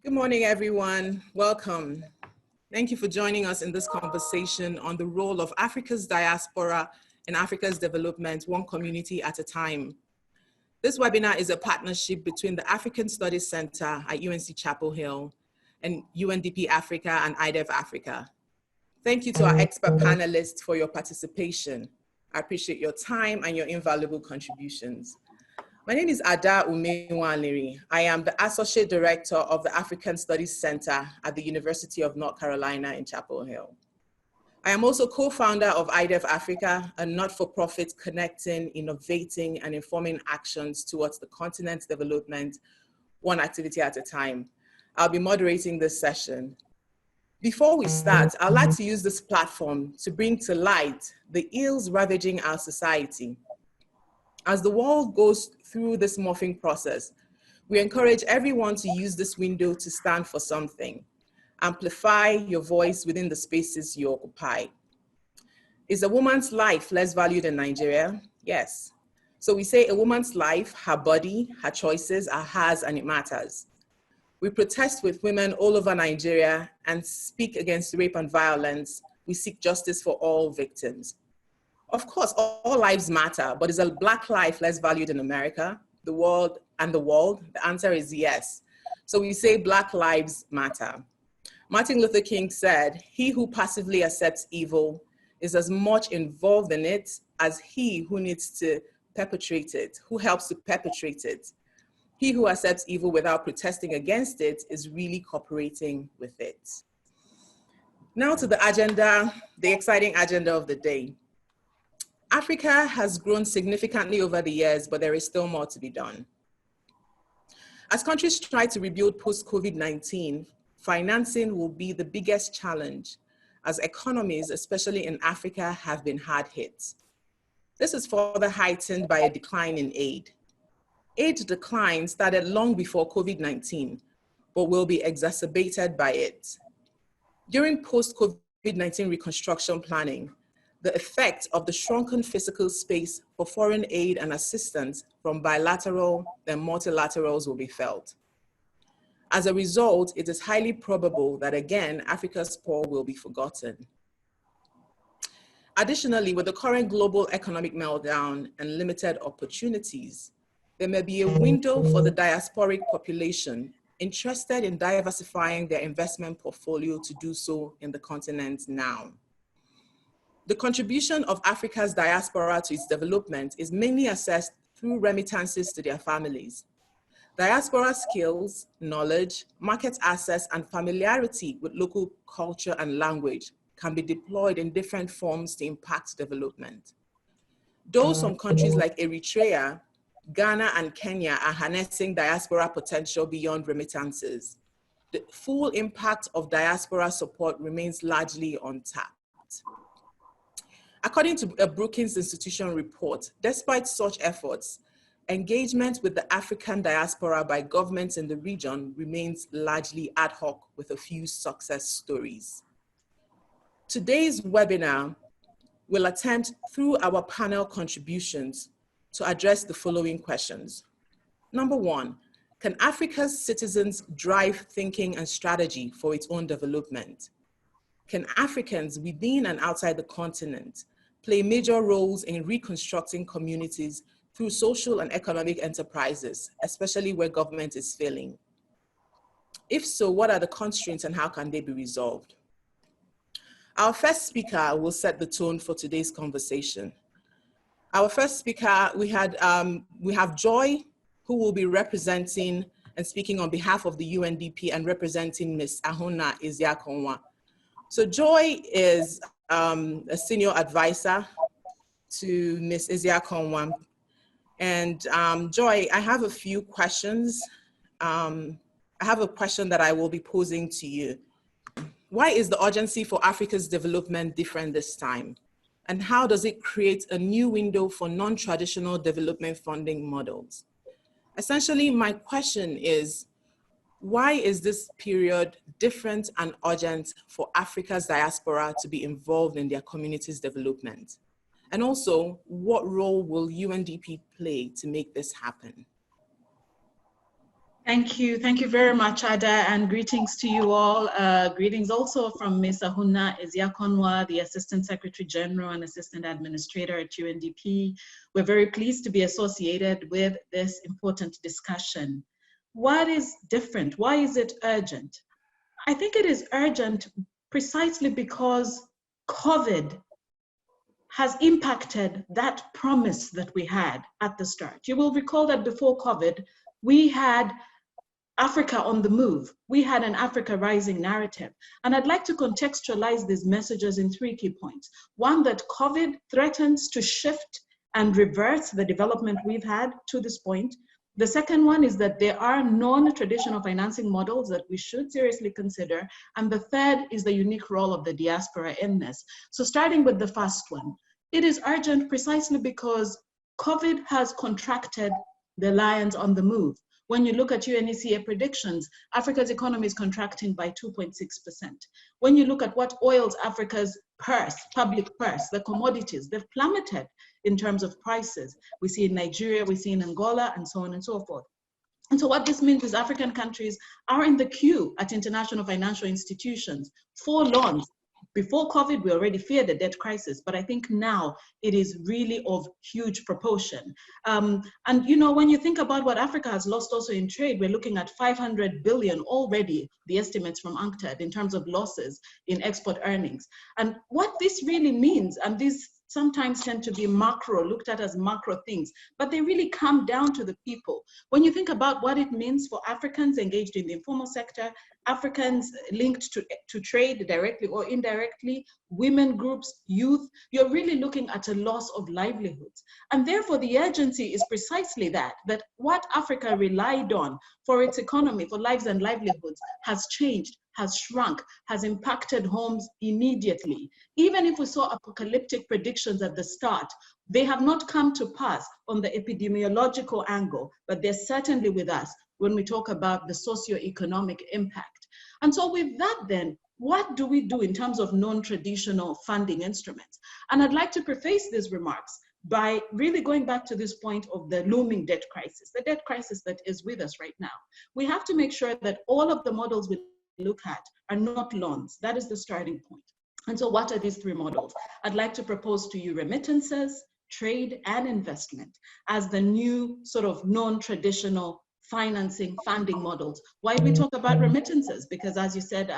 Good morning, everyone. Welcome. Thank you for joining us in this conversation on the role of Africa's diaspora in Africa's development, one community at a time. This webinar is a partnership between the African Studies Center at UNC Chapel Hill and UNDP Africa and iDev-Africa. Thank you to our expert panelists for your participation. I appreciate your time and your invaluable contributions. My name is Ada Umewanleri. I am the Associate Director of the African Studies Center at the University of North Carolina in Chapel Hill. I am also co-founder of iDev-Africa, a not-for-profit connecting, innovating, and informing actions towards the continent's development, one activity at a time. I'll be moderating this session. Before we start, I'd like to use this platform to bring to light the ills ravaging our society. As the world goes through this morphing process, we encourage everyone to use this window to stand for something. Amplify your voice within the spaces you occupy. Is a woman's life less valued in Nigeria? Yes. So we say a woman's life, her body, her choices are hers and it matters. We protest with women all over Nigeria and speak against rape and violence. We seek justice for all victims. Of course, all lives matter, but is a Black life less valued in America, the world? The answer is yes. So we say Black lives matter. Martin Luther King said, "He who passively accepts evil is as much involved in it as he who needs to perpetrate it, who helps to perpetrate it. He who accepts evil without protesting against it is really cooperating with it." Now to the agenda, the exciting agenda of the day. Africa has grown significantly over the years, but there is still more to be done. As countries try to rebuild post-COVID-19, financing will be the biggest challenge, as economies, especially in Africa, have been hard hit. This is further heightened by a decline in aid. Aid decline started long before COVID-19, but will be exacerbated by it. During post-COVID-19 reconstruction planning, the effect of the shrunken physical space for foreign aid and assistance from bilateral and multilaterals will be felt. As a result, it is highly probable that again, Africa's poor will be forgotten. Additionally, with the current global economic meltdown and limited opportunities, there may be a window for the diasporic population interested in diversifying their investment portfolio to do so in the continent now. The contribution of Africa's diaspora to its development is mainly assessed through remittances to their families. Diaspora skills, knowledge, market access, and familiarity with local culture and language can be deployed in different forms to impact development. Those from countries like Eritrea, Ghana, and Kenya are harnessing diaspora potential beyond remittances. The full impact of diaspora support remains largely untapped. According to a Brookings Institution report, despite such efforts, engagement with the African diaspora by governments in the region remains largely ad hoc with a few success stories. Today's webinar will attempt through our panel contributions to address the following questions. Number one, can Africa's citizens drive thinking and strategy for its own development? Can Africans within and outside the continent play major roles in reconstructing communities through social and economic enterprises, especially where government is failing? If so, what are the constraints and how can they be resolved? Our first speaker will set the tone for today's conversation. Our first speaker, we have Joy, who will be representing and speaking on behalf of the UNDP and representing Ms. Ahona Eziakonwa. So Joy is a senior advisor to Ms. Eziakonwa. And Joy, I have a few questions. I have a question that I will be posing to you. Why is the urgency for Africa's development different this time? And how does it create a new window for non-traditional development funding models? Essentially, my question is, why is this period different and urgent for Africa's diaspora to be involved in their community's development? And also, what role will UNDP play to make this happen? Thank you very much, Ada, and greetings to you all. Greetings also from Ms. Ahuna Eziakonwa, the Assistant Secretary General and Assistant Administrator at UNDP. We're very pleased to be associated with this important discussion. What is different? Why is it urgent? I think it is urgent precisely because COVID has impacted that promise that we had at the start. You will recall that before COVID, we had Africa on the move. We had an Africa rising narrative. And I'd like to contextualize these messages in 3 key points. One, that COVID threatens to shift and reverse the development we've had to this point. The second one is that there are non-traditional financing models that we should seriously consider. And the third is the unique role of the diaspora in this. So starting with the first one, it is urgent precisely because COVID has contracted the lions on the move. When you look at UNECA predictions, Africa's economy is contracting by 2.6%. When you look at what oils Africa's purse, public purse, the commodities, they've plummeted in terms of prices. We see in Nigeria, we see in Angola, and so on and so forth. And so what this means is African countries are in the queue at international financial institutions for loans. Before COVID, we already feared a debt crisis, but I think now it is really of huge proportion. And you know, when you think about what Africa has lost also in trade, we're looking at 500 billion already, the estimates from UNCTAD, in terms of losses in export earnings. And what this really means, and these sometimes tend to be macro, looked at as macro things, but they really come down to the people. When you think about what it means for Africans engaged in the informal sector, Africans linked to trade directly or indirectly, women groups, youth, you're really looking at a loss of livelihoods. And therefore the urgency is precisely that what Africa relied on for its economy, for lives and livelihoods, has changed, has shrunk, has impacted homes immediately. Even if we saw apocalyptic predictions at the start, they have not come to pass on the epidemiological angle, but they're certainly with us when we talk about the socio-economic impact. And so with that then, what do we do in terms of non-traditional funding instruments? And I'd like to preface these remarks by really going back to this point of the looming debt crisis, the debt crisis that is with us right now. We have to make sure that all of the models we look at are not loans. That is the starting point. And so what are these 3 models? I'd like to propose to you remittances, trade, and investment as the new sort of non-traditional funding models. Why do we talk about remittances? Because as you said,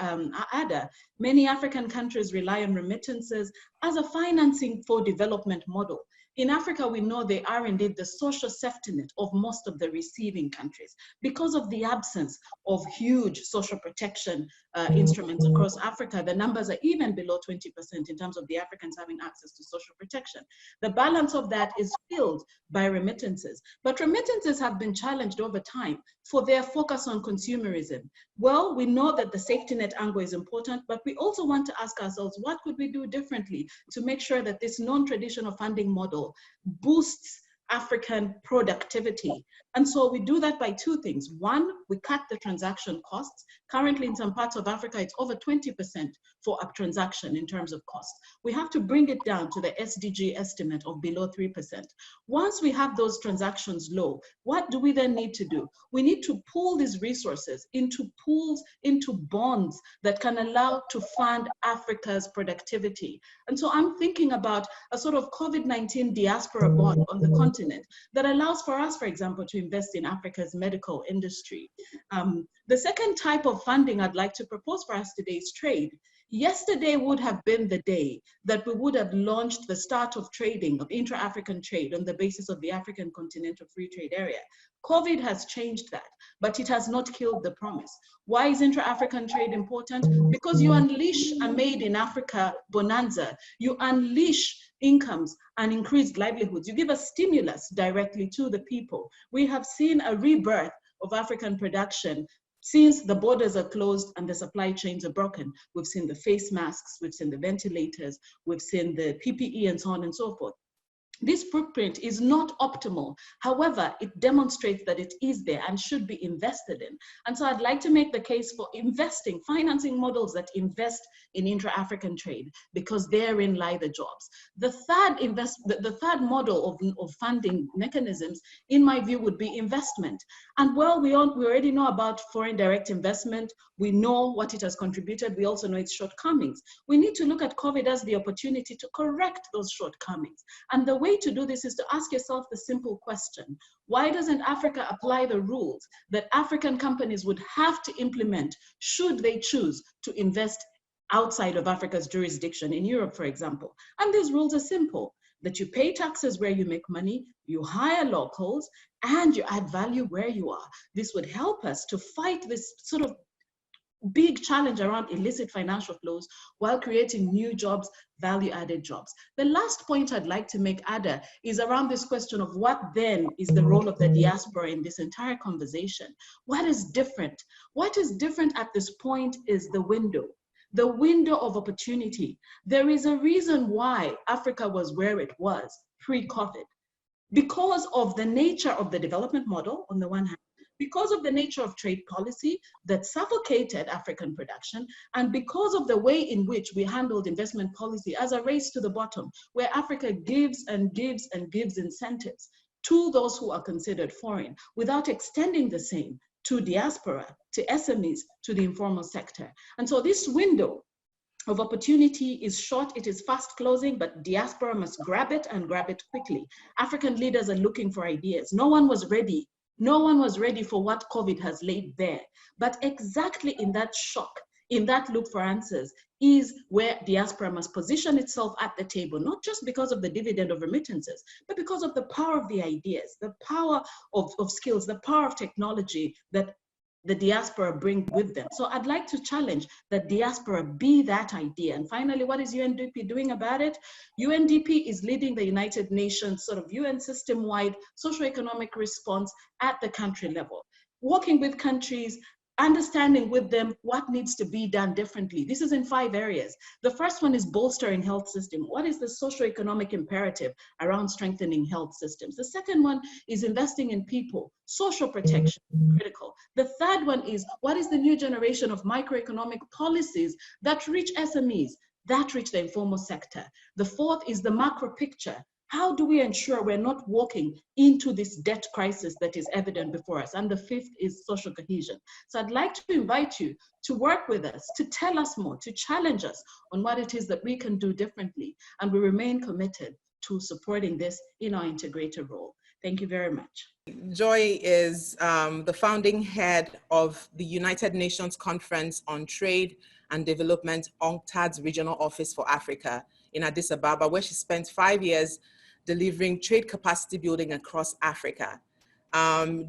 Ada, many African countries rely on remittances as a financing for development model. In Africa, we know they are indeed the social safety net of most of the receiving countries because of the absence of huge social protection instruments across Africa. The numbers are even below 20% in terms of the Africans having access to social protection. The balance of that is filled by remittances. But remittances have been challenged over time for their focus on consumerism. Well, we know that the safety net angle is important, but we also want to ask ourselves, what could we do differently to make sure that this non-traditional funding model boosts African productivity? And so we do that by 2 things. One, we cut the transaction costs. Currently in some parts of Africa, it's over 20% for a transaction in terms of cost. We have to bring it down to the SDG estimate of below 3%. Once we have those transactions low, what do we then need to do? We need to pool these resources into pools, into bonds that can allow to fund Africa's productivity. And so I'm thinking about a sort of COVID-19 diaspora bond on the continent that allows for us, for example, to invest in Africa's medical industry. The second type of funding I'd like to propose for us today is trade. Yesterday would have been the day that we would have launched the start of trading, of intra-African trade on the basis of the African Continental Free Trade Area. COVID has changed that, but it has not killed the promise. Why is intra-African trade important? Because you unleash a made in Africa bonanza. You unleash incomes and increased livelihoods. You give a stimulus directly to the people. We have seen a rebirth of African production since the borders are closed and the supply chains are broken. We've seen the face masks, we've seen the ventilators, we've seen the PPE and so on and so forth. This footprint is not optimal. However, it demonstrates that it is there and should be invested in. And so I'd like to make the case for investing, financing models that invest in intra-African trade, because therein lie the jobs. The third model of funding mechanisms, in my view, would be investment. And well, we already know about foreign direct investment. We know what it has contributed. We also know its shortcomings. We need to look at COVID as the opportunity to correct those shortcomings. And the way to do this is to ask yourself the simple question: why doesn't Africa apply the rules that African companies would have to implement should they choose to invest outside of Africa's jurisdiction, in Europe, for example? And these rules are simple: that you pay taxes where you make money, you hire locals, and you add value where you are. This would help us to fight this sort of big challenge around illicit financial flows while creating new jobs, value-added jobs. The last point I'd like to make, Ada, is around this question of what then is the role of the diaspora in this entire conversation. What is different? What is different at this point is the window of opportunity. There is a reason why Africa was where it was pre-COVID, because of the nature of the development model on the one hand, because of the nature of trade policy that suffocated African production, and because of the way in which we handled investment policy as a race to the bottom, where Africa gives and gives and gives incentives to those who are considered foreign without extending the same to diaspora, to SMEs, to the informal sector. And so this window of opportunity is short, it is fast closing, but diaspora must grab it and grab it quickly. African leaders are looking for ideas. No one was ready for what COVID has laid bare. But exactly in that shock, in that look for answers, is where diaspora must position itself at the table, not just because of the dividend of remittances, but because of the power of the ideas, the power of skills, the power of technology that the diaspora bring with them. So I'd like to challenge that diaspora be that idea. And finally, what is UNDP doing about it? UNDP is leading the United Nations sort of UN system-wide socioeconomic response at the country level, working with countries, understanding with them what needs to be done differently. This is in 5 areas. The first one is bolstering health system. What is the socioeconomic imperative around strengthening health systems? The second one is investing in people, social protection, critical. The third one is what is the new generation of microeconomic policies that reach SMEs, that reach the informal sector? The fourth is the macro picture. How do we ensure we're not walking into this debt crisis that is evident before us? And the fifth is social cohesion. So I'd like to invite you to work with us, to tell us more, to challenge us on what it is that we can do differently. And we remain committed to supporting this in our integrator role. Thank you very much. Joy is the founding head of the United Nations Conference on Trade and Development, UNCTAD's Regional Office for Africa in Addis Ababa, where she spent 5 years delivering trade capacity building across Africa.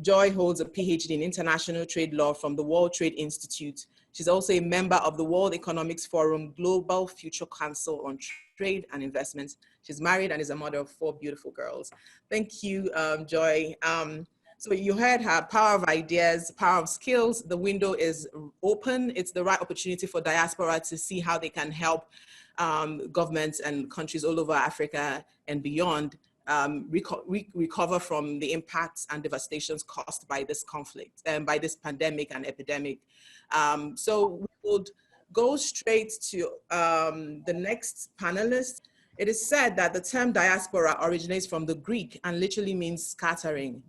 Joy holds a PhD in international trade law from the World Trade Institute. She's also a member of the World Economics Forum Global Future Council on Trade and Investment. She's married and is a mother of 4 beautiful girls. Thank you, Joy. So you heard her power of ideas, power of skills. The window is open. It's the right opportunity for diaspora to see how they can help governments and countries all over Africa and beyond recover from the impacts and devastations caused by this conflict and by this pandemic and epidemic. So we would go straight to the next panelist. It is said that the term diaspora originates from the Greek and literally means scattering.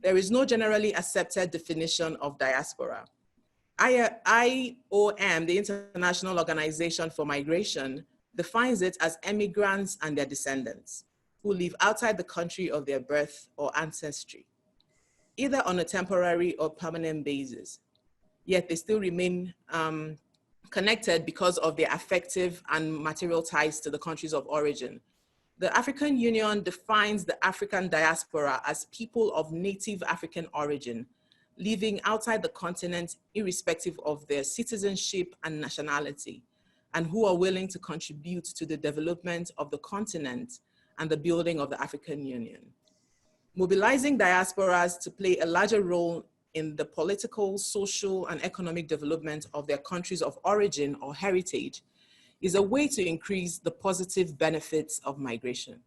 There is no generally accepted definition of diaspora. IOM, the International Organization for Migration, defines it as emigrants and their descendants who live outside the country of their birth or ancestry, either on a temporary or permanent basis. Yet they still remain connected because of their affective and material ties to the countries of origin. The African Union defines the African diaspora as people of native African origin, living outside the continent irrespective of their citizenship and nationality, and who are willing to contribute to the development of the continent and the building of the African Union. Mobilizing diasporas to play a larger role in the political, social, and economic development of their countries of origin or heritage is a way to increase the positive benefits of migration.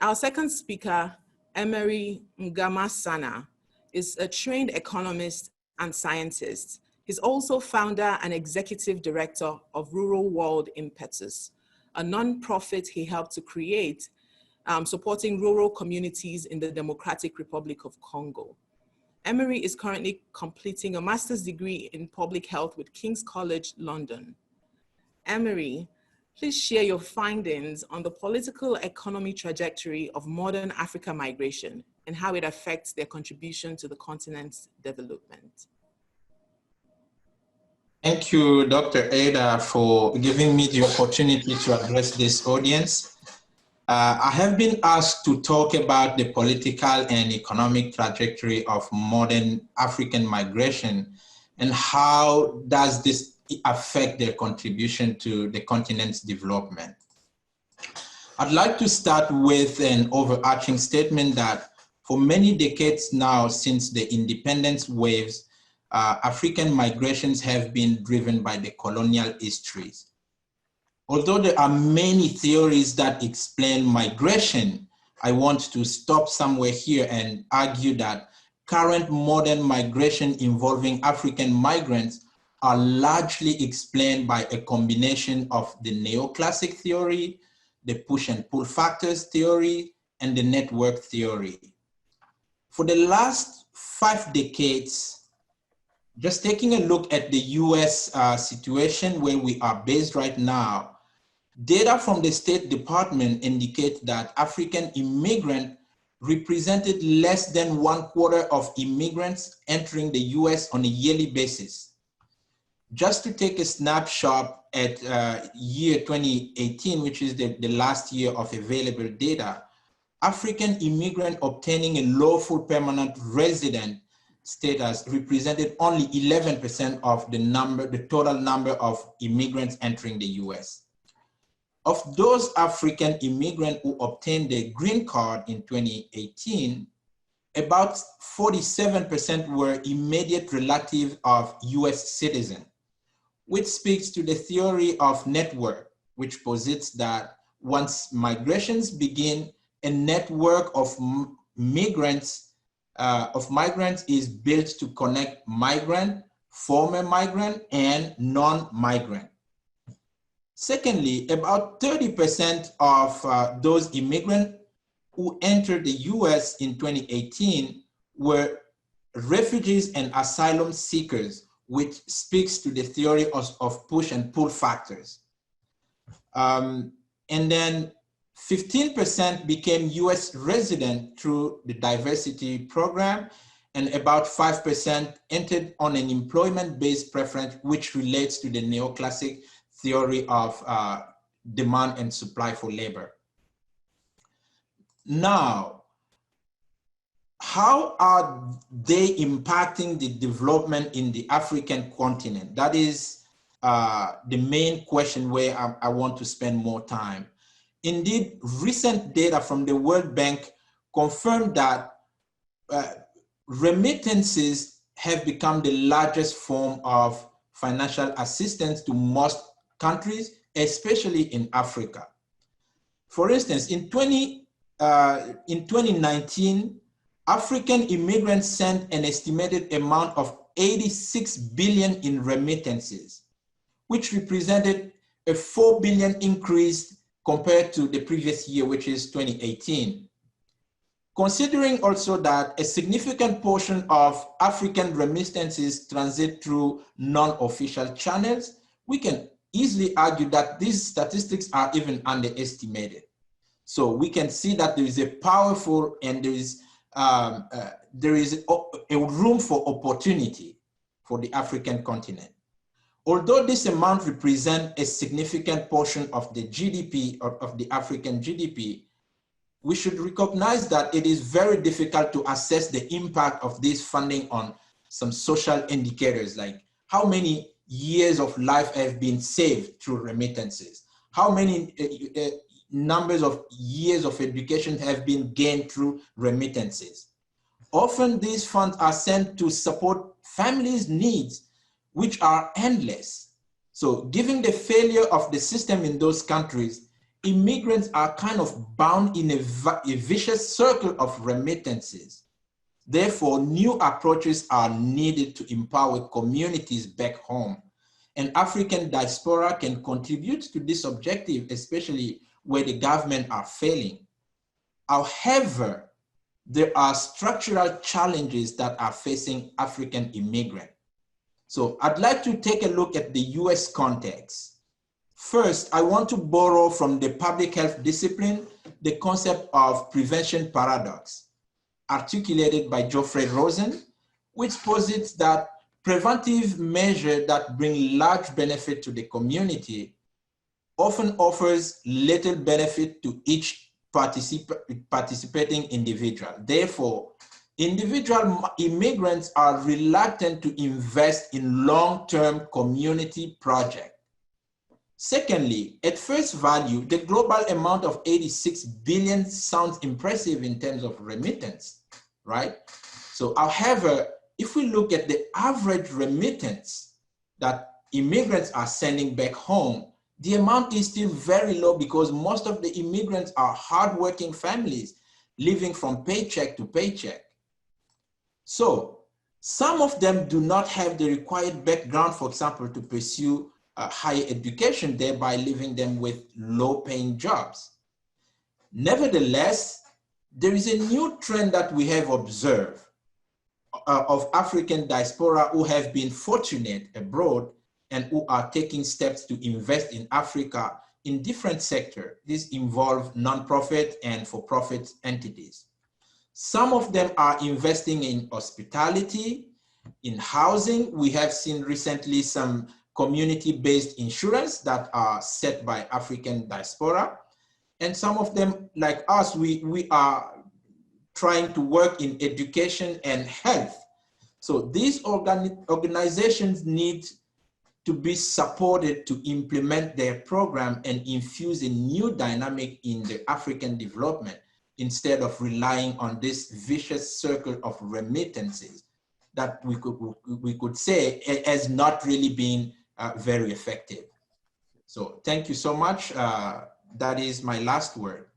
Our second speaker, Emery Ngamasana, is a trained economist and scientist. He's also founder and executive director of Rural World Impetus, a nonprofit he helped to create, supporting rural communities in the Democratic Republic of Congo. Emery is currently completing a master's degree in public health with King's College London. Emery, please share your findings on the political economy trajectory of modern Africa migration and how it affects their contribution to the continent's development. Thank you, Dr. Ada, for giving me the opportunity to address this audience. I have been asked to talk about the political and economic trajectory of modern African migration and how does this affect their contribution to the continent's development. I'd like to start with an overarching statement that for many decades now since the independence waves, African migrations have been driven by the colonial histories. Although there are many theories that explain migration, I want to stop somewhere here and argue that current modern migration involving African migrants are largely explained by a combination of the neoclassic theory, the push and pull factors theory, and the network theory. For the last 5 decades, just taking a look at the US situation where we are based right now, data from the State Department indicate that African immigrants represented less than 1/4 of immigrants entering the US on a yearly basis. Just to take a snapshot at year 2018, which is the last year of available data, African immigrant obtaining a lawful permanent resident status represented only 11% of the total number of immigrants entering the US. Of those African immigrants who obtained their green card in 2018, about 47% were immediate relatives of US citizens, which speaks to the theory of network, which posits that once migrations begin, a network of migrants is built to connect migrant, former migrant, and non-migrant. Secondly, about 30% of those immigrants who entered the US in 2018 were refugees and asylum seekers, which speaks to the theory of push and pull factors. And then 15% became US resident through the diversity program, and about 5% entered on an employment-based preference, which relates to the neoclassic theory of demand and supply for labor. Now, how are they impacting the development in the African continent? That is the main question where I want to spend more time. Indeed, recent data from the World Bank confirmed that remittances have become the largest form of financial assistance to most countries, especially in Africa. For instance, in 2019, African immigrants sent an estimated amount of 86 billion in remittances, which represented a 4 billion increase compared to the previous year, which is 2018. Considering also that a significant portion of African remittances transit through non-official channels, we can easily argue that these statistics are even underestimated. So we can see that there is a powerful and there is a room for opportunity for the African continent. Although this amount represents a significant portion of the GDP, of the African GDP, we should recognize that it is very difficult to assess the impact of this funding on some social indicators, like how many years of life have been saved through remittances, how many numbers of years of education have been gained through remittances. Often these funds are sent to support families' needs, which are endless. So given the failure of the system in those countries, immigrants are kind of bound in a vicious circle of remittances. Therefore, new approaches are needed to empower communities back home. And African diaspora can contribute to this objective, especially where the government are failing. However, there are structural challenges that are facing African immigrants. So I'd like to take a look at the US context. First, I want to borrow from the public health discipline the concept of prevention paradox, articulated by Geoffrey Rosen, which posits that preventive measures that bring large benefit to the community often offers little benefit to each participating individual. Therefore, individual immigrants are reluctant to invest in long-term community projects. Secondly, at first value, the global amount of 86 billion sounds impressive in terms of remittance, right? So, however, if we look at the average remittance that immigrants are sending back home, the amount is still very low because most of the immigrants are hardworking families living from paycheck to paycheck. So some of them do not have the required background, for example, to pursue higher education, thereby leaving them with low-paying jobs. Nevertheless, there is a new trend that we have observed of African diaspora who have been fortunate abroad and who are taking steps to invest in Africa in different sectors. These involve nonprofit and for-profit entities. Some of them are investing in hospitality, in housing. We have seen recently some community-based insurance that are set by African diaspora. And some of them, like us, we are trying to work in education and health. So these organizations need to be supported to implement their program and infuse a new dynamic in the African development instead of relying on this vicious circle of remittances that we could say has not really been very effective. So thank you so much. That is my last word.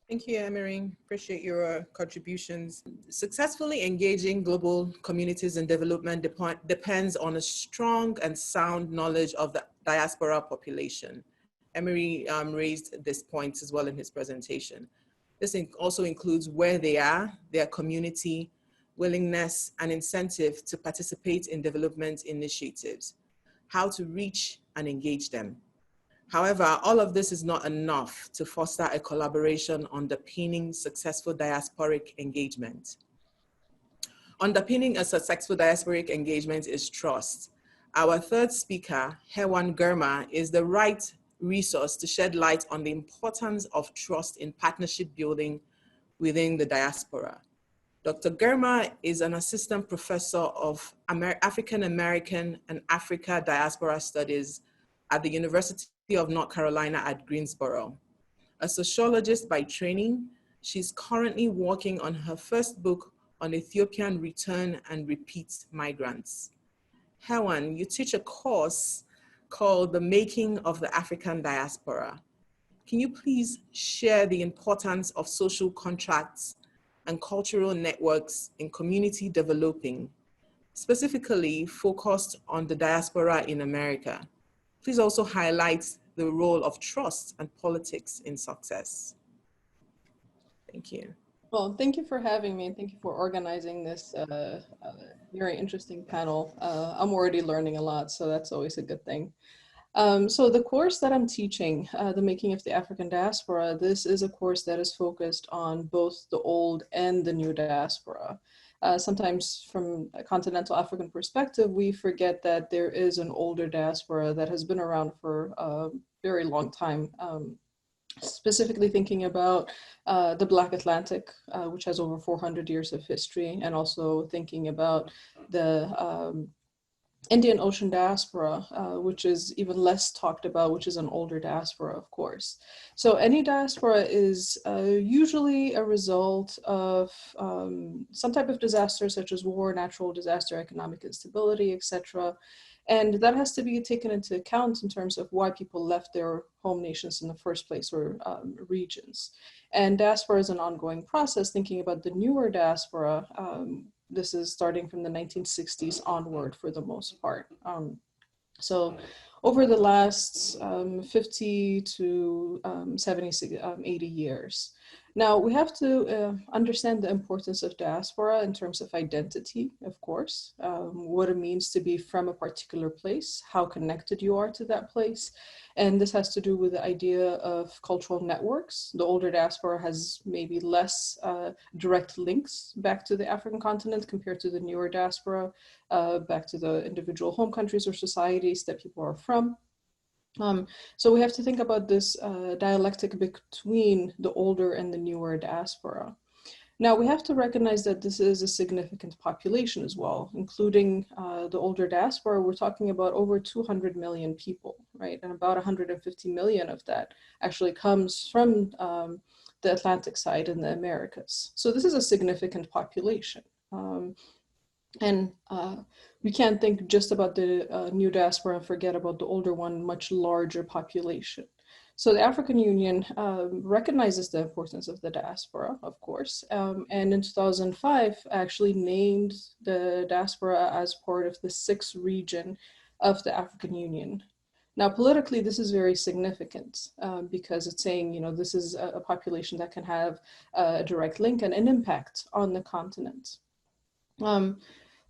Thank you, Emery. Appreciate your contributions. Successfully engaging global communities in development depends on a strong and sound knowledge of the diaspora population. Emery raised this point as well in his presentation. This also includes where they are, their community, willingness, and incentive to participate in development initiatives, how to reach and engage them. However, all of this is not enough to foster a collaboration underpinning successful diasporic engagement. Underpinning a successful diasporic engagement is trust. Our third speaker, Hewan Germa, is the right resource to shed light on the importance of trust in partnership building within the diaspora. Dr. Germa is an assistant professor of African American and Africa Diaspora Studies at the University of North Carolina at Greensboro. A sociologist by training, she's currently working on her first book on Ethiopian return and repeat migrants. Hewan, you teach a course called The Making of the African Diaspora. Can you please share the importance of social contracts and cultural networks in community developing, specifically focused on the diaspora in America? Please also highlight the role of trust and politics in success. Thank you. Well, thank you for having me. Thank you for organizing this very interesting panel. I'm already learning a lot, so that's always a good thing. So the course that I'm teaching, The Making of the African Diaspora, this is a course that is focused on both the old and the new diaspora. Sometimes from a continental African perspective, we forget that there is an older diaspora that has been around for a very long time. Specifically thinking about the Black Atlantic, which has over 400 years of history, and also thinking about the Indian Ocean diaspora, which is even less talked about, which is an older diaspora, of course. So any diaspora is usually a result of some type of disaster, such as war, natural disaster, economic instability, etc. And that has to be taken into account in terms of why people left their home nations in the first place, or regions. And diaspora is an ongoing process, thinking about the newer diaspora. This is starting from the 1960s onward for the most part. So over the last 50 to 70, 80 years. Now, we have to understand the importance of diaspora in terms of identity, of course, what it means to be from a particular place, how connected you are to that place. And this has to do with the idea of cultural networks. The older diaspora has maybe less direct links back to the African continent compared to the newer diaspora, back to the individual home countries or societies that people are from. So we have to think about this dialectic between the older and the newer diaspora. Now, we have to recognize that this is a significant population as well, including the older diaspora. We're talking about over 200 million people, right? And about 150 million of that actually comes from the Atlantic side in the Americas. So this is a significant population. And we can't think just about the new diaspora and forget about the older one, much larger population. So the African Union recognizes the importance of the diaspora, of course, and in 2005 actually named the diaspora as part of the 6th region of the African Union. Now, politically, this is very significant because it's saying, you know, this is a population that can have a direct link and an impact on the continent.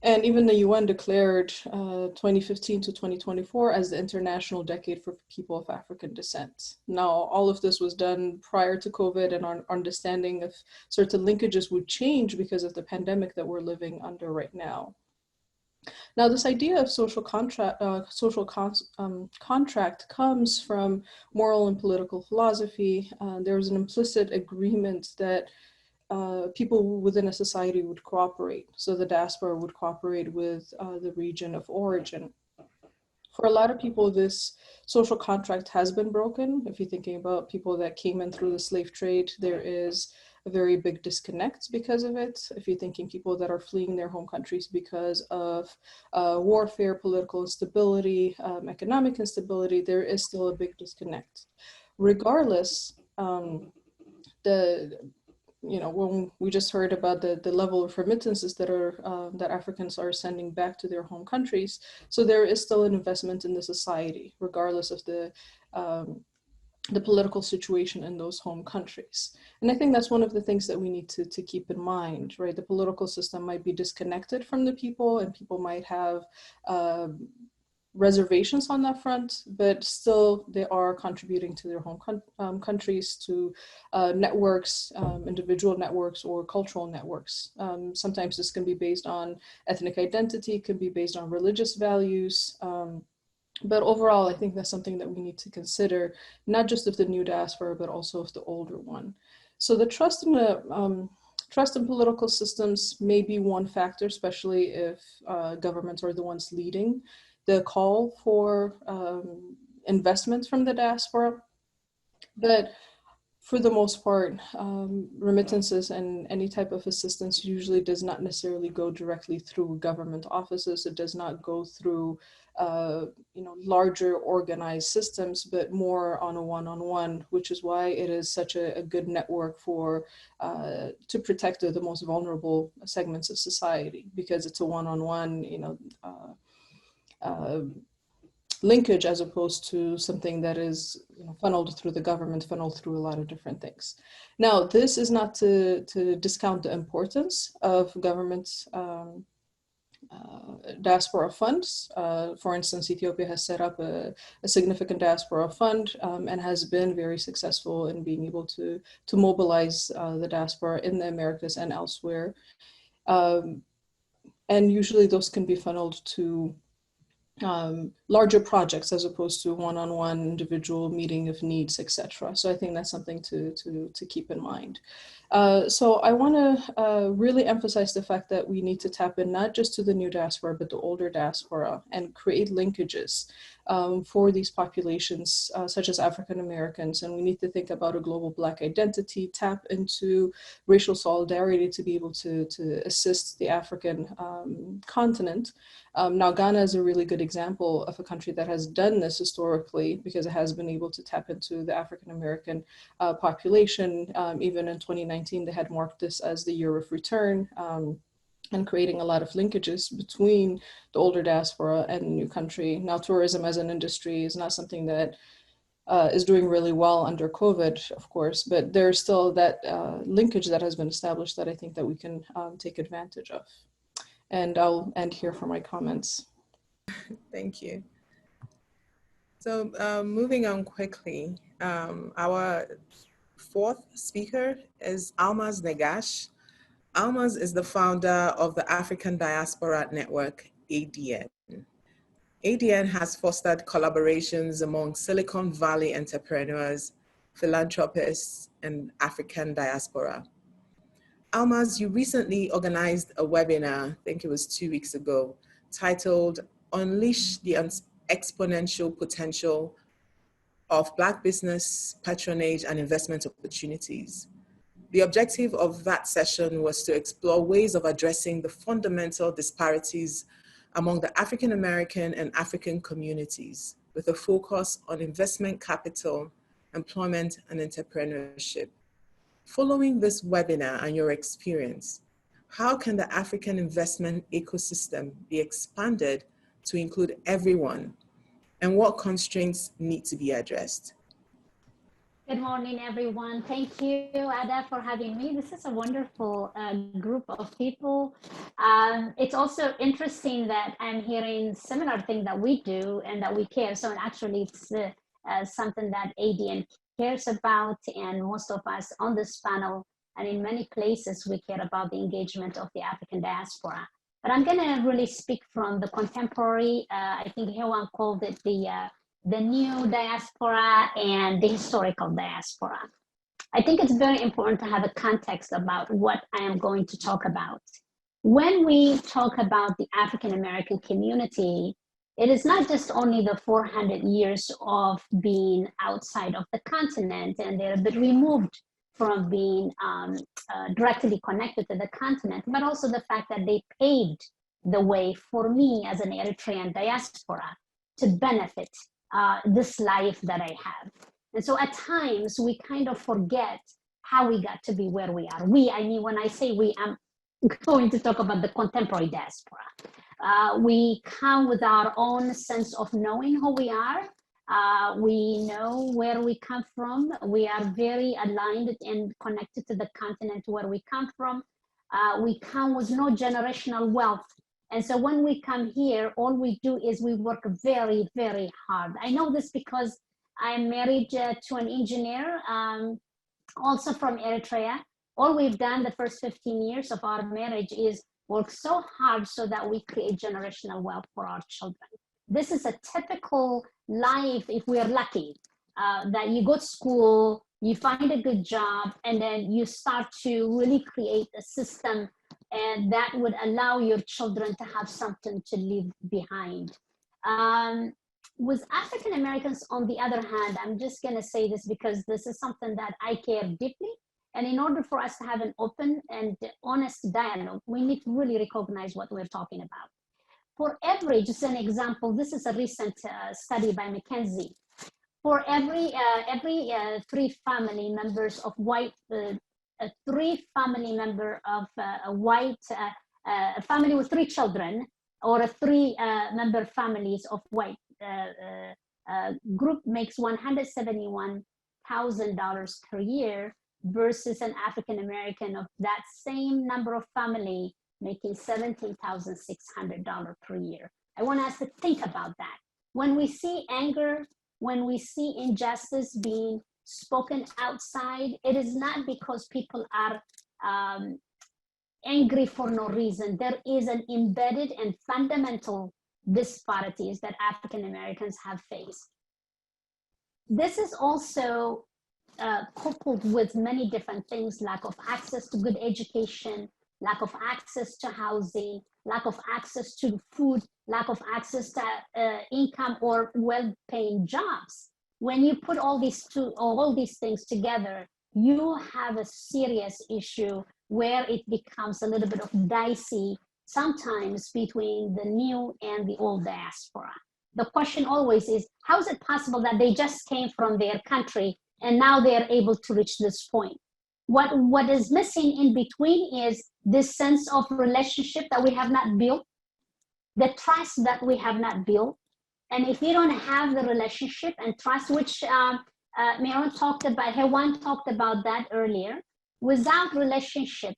And even the UN declared 2015 to 2024 as the International Decade for People of African Descent. Now, all of this was done prior to COVID, and our understanding of certain linkages would change because of the pandemic that we're living under right now. Now, this idea of social contract comes from moral and political philosophy. There was an implicit agreement that people within a society would cooperate. So the diaspora would cooperate with the region of origin. For a lot of people, this social contract has been broken. If you're thinking about people that came in through the slave trade, there is a very big disconnect because of it. If you're thinking people that are fleeing their home countries because of warfare, political instability, economic instability, there is still a big disconnect. Regardless, when we just heard about the level of remittances that are that Africans are sending back to their home countries, so there is still an investment in the society, regardless of the political situation in those home countries. And I think that's one of the things that we need to keep in mind, right? The political system might be disconnected from the people, and people might have reservations on that front, but still they are contributing to their home countries, to networks, individual networks or cultural networks. Sometimes this can be based on ethnic identity, can be based on religious values. But overall, I think that's something that we need to consider, not just of the new diaspora, but also of the older one. So the trust in political systems may be one factor, especially if governments are the ones leading the call for investment from the diaspora. But for the most part, remittances and any type of assistance usually does not necessarily go directly through government offices. It does not go through larger organized systems, but more on a one-on-one, which is why it is such a good network for to protect the most vulnerable segments of society, because it's a one-on-one, linkage, as opposed to something that is funneled through the government, funneled through a lot of different things. Now, this is not to discount the importance of government diaspora funds. For instance, Ethiopia has set up a significant diaspora fund and has been very successful in being able to mobilize the diaspora in the Americas and elsewhere. And usually those can be funneled to larger projects as opposed to one-on-one individual meeting of needs, etc. So I think that's something to keep in mind. So I want to really emphasize the fact that we need to tap in not just to the new diaspora, but the older diaspora, and create linkages for these populations, such as African Americans. And we need to think about a global Black identity, tap into racial solidarity to be able to assist the African continent. Now, Ghana is a really good example of a country that has done this historically, because it has been able to tap into the African American population. Even in 2019, they had marked this as the year of return, and creating a lot of linkages between the older diaspora and the new country. Now, tourism as an industry is not something that is doing really well under COVID, of course, but there's still that linkage that has been established that I think that we can take advantage of. And I'll end here for my comments. Thank you. So moving on quickly, our fourth speaker is Almaz Negash. Almaz is the founder of the African Diaspora Network, ADN. ADN has fostered collaborations among Silicon Valley entrepreneurs, philanthropists, and African diaspora. Almaz, you recently organized a webinar, I think it was 2 weeks ago, titled Unleash the Exponential Potential of Black Business, Patronage, and Investment Opportunities. The objective of that session was to explore ways of addressing the fundamental disparities among the African American and African communities, with a focus on investment capital, employment, and entrepreneurship. Following this webinar and your experience, how can the African investment ecosystem be expanded to include everyone, and what constraints need to be addressed? Good morning, everyone. Thank you, Ada, for having me. This is a wonderful group of people. It's also interesting that I'm hearing similar things that we do and that we care. So actually, it's something that ADN cares about, and most of us on this panel and in many places, we care about the engagement of the African diaspora. But I'm going to really speak from the contemporary. I think Hewan called it the new diaspora and the historical diaspora. I think it's very important to have a context about what I am going to talk about. When we talk about the African American community, it is not just only the 400 years of being outside of the continent, and they're a bit removed from being directly connected to the continent, but also the fact that they paved the way for me as an Eritrean diaspora to benefit this life that I have. And so at times we kind of forget how we got to be where we are. I mean, when I say we, I'm going to talk about the contemporary diaspora. We come with our own sense of knowing who we are. We know where we come from. We are very aligned and connected to the continent where we come from. We come with no generational wealth. And so when we come here, all we do is we work very, very hard. I know this because I'm married to an engineer, also from Eritrea. All we've done the first 15 years of our marriage is work so hard so that we create generational wealth for our children. This is a typical life, if we're lucky, that you go to school, you find a good job, and then you start to really create a system, and that would allow your children to have something to leave behind. With African Americans, on the other hand, I'm just gonna say this because this is something that I care deeply. And in order for us to have an open and honest dialogue, we need to really recognize what we're talking about. For every, just an example, this is a recent study by McKinsey. For every 3 family members of white, 3 family member of a white, a family with 3 children, or a 3 member families of white group makes $171,000 per year, versus an African American of that same number of family making $17,600 per year. I want us to think about that. When we see anger, when we see injustice being spoken outside, it is not because people are angry for no reason. There is an embedded and fundamental disparities that African Americans have faced. This is also coupled with many different things: lack of access to good education, lack of access to housing, lack of access to food, lack of access to income or well-paying jobs. When you put all these things together, you have a serious issue where it becomes a little bit of dicey sometimes between the new and the old diaspora. The question always is, how is it possible that they just came from their country and now they are able to reach this point? What is missing in between is this sense of relationship that we have not built, the trust that we have not built. And if you don't have the relationship and trust, which Hewan talked about that earlier, without relationship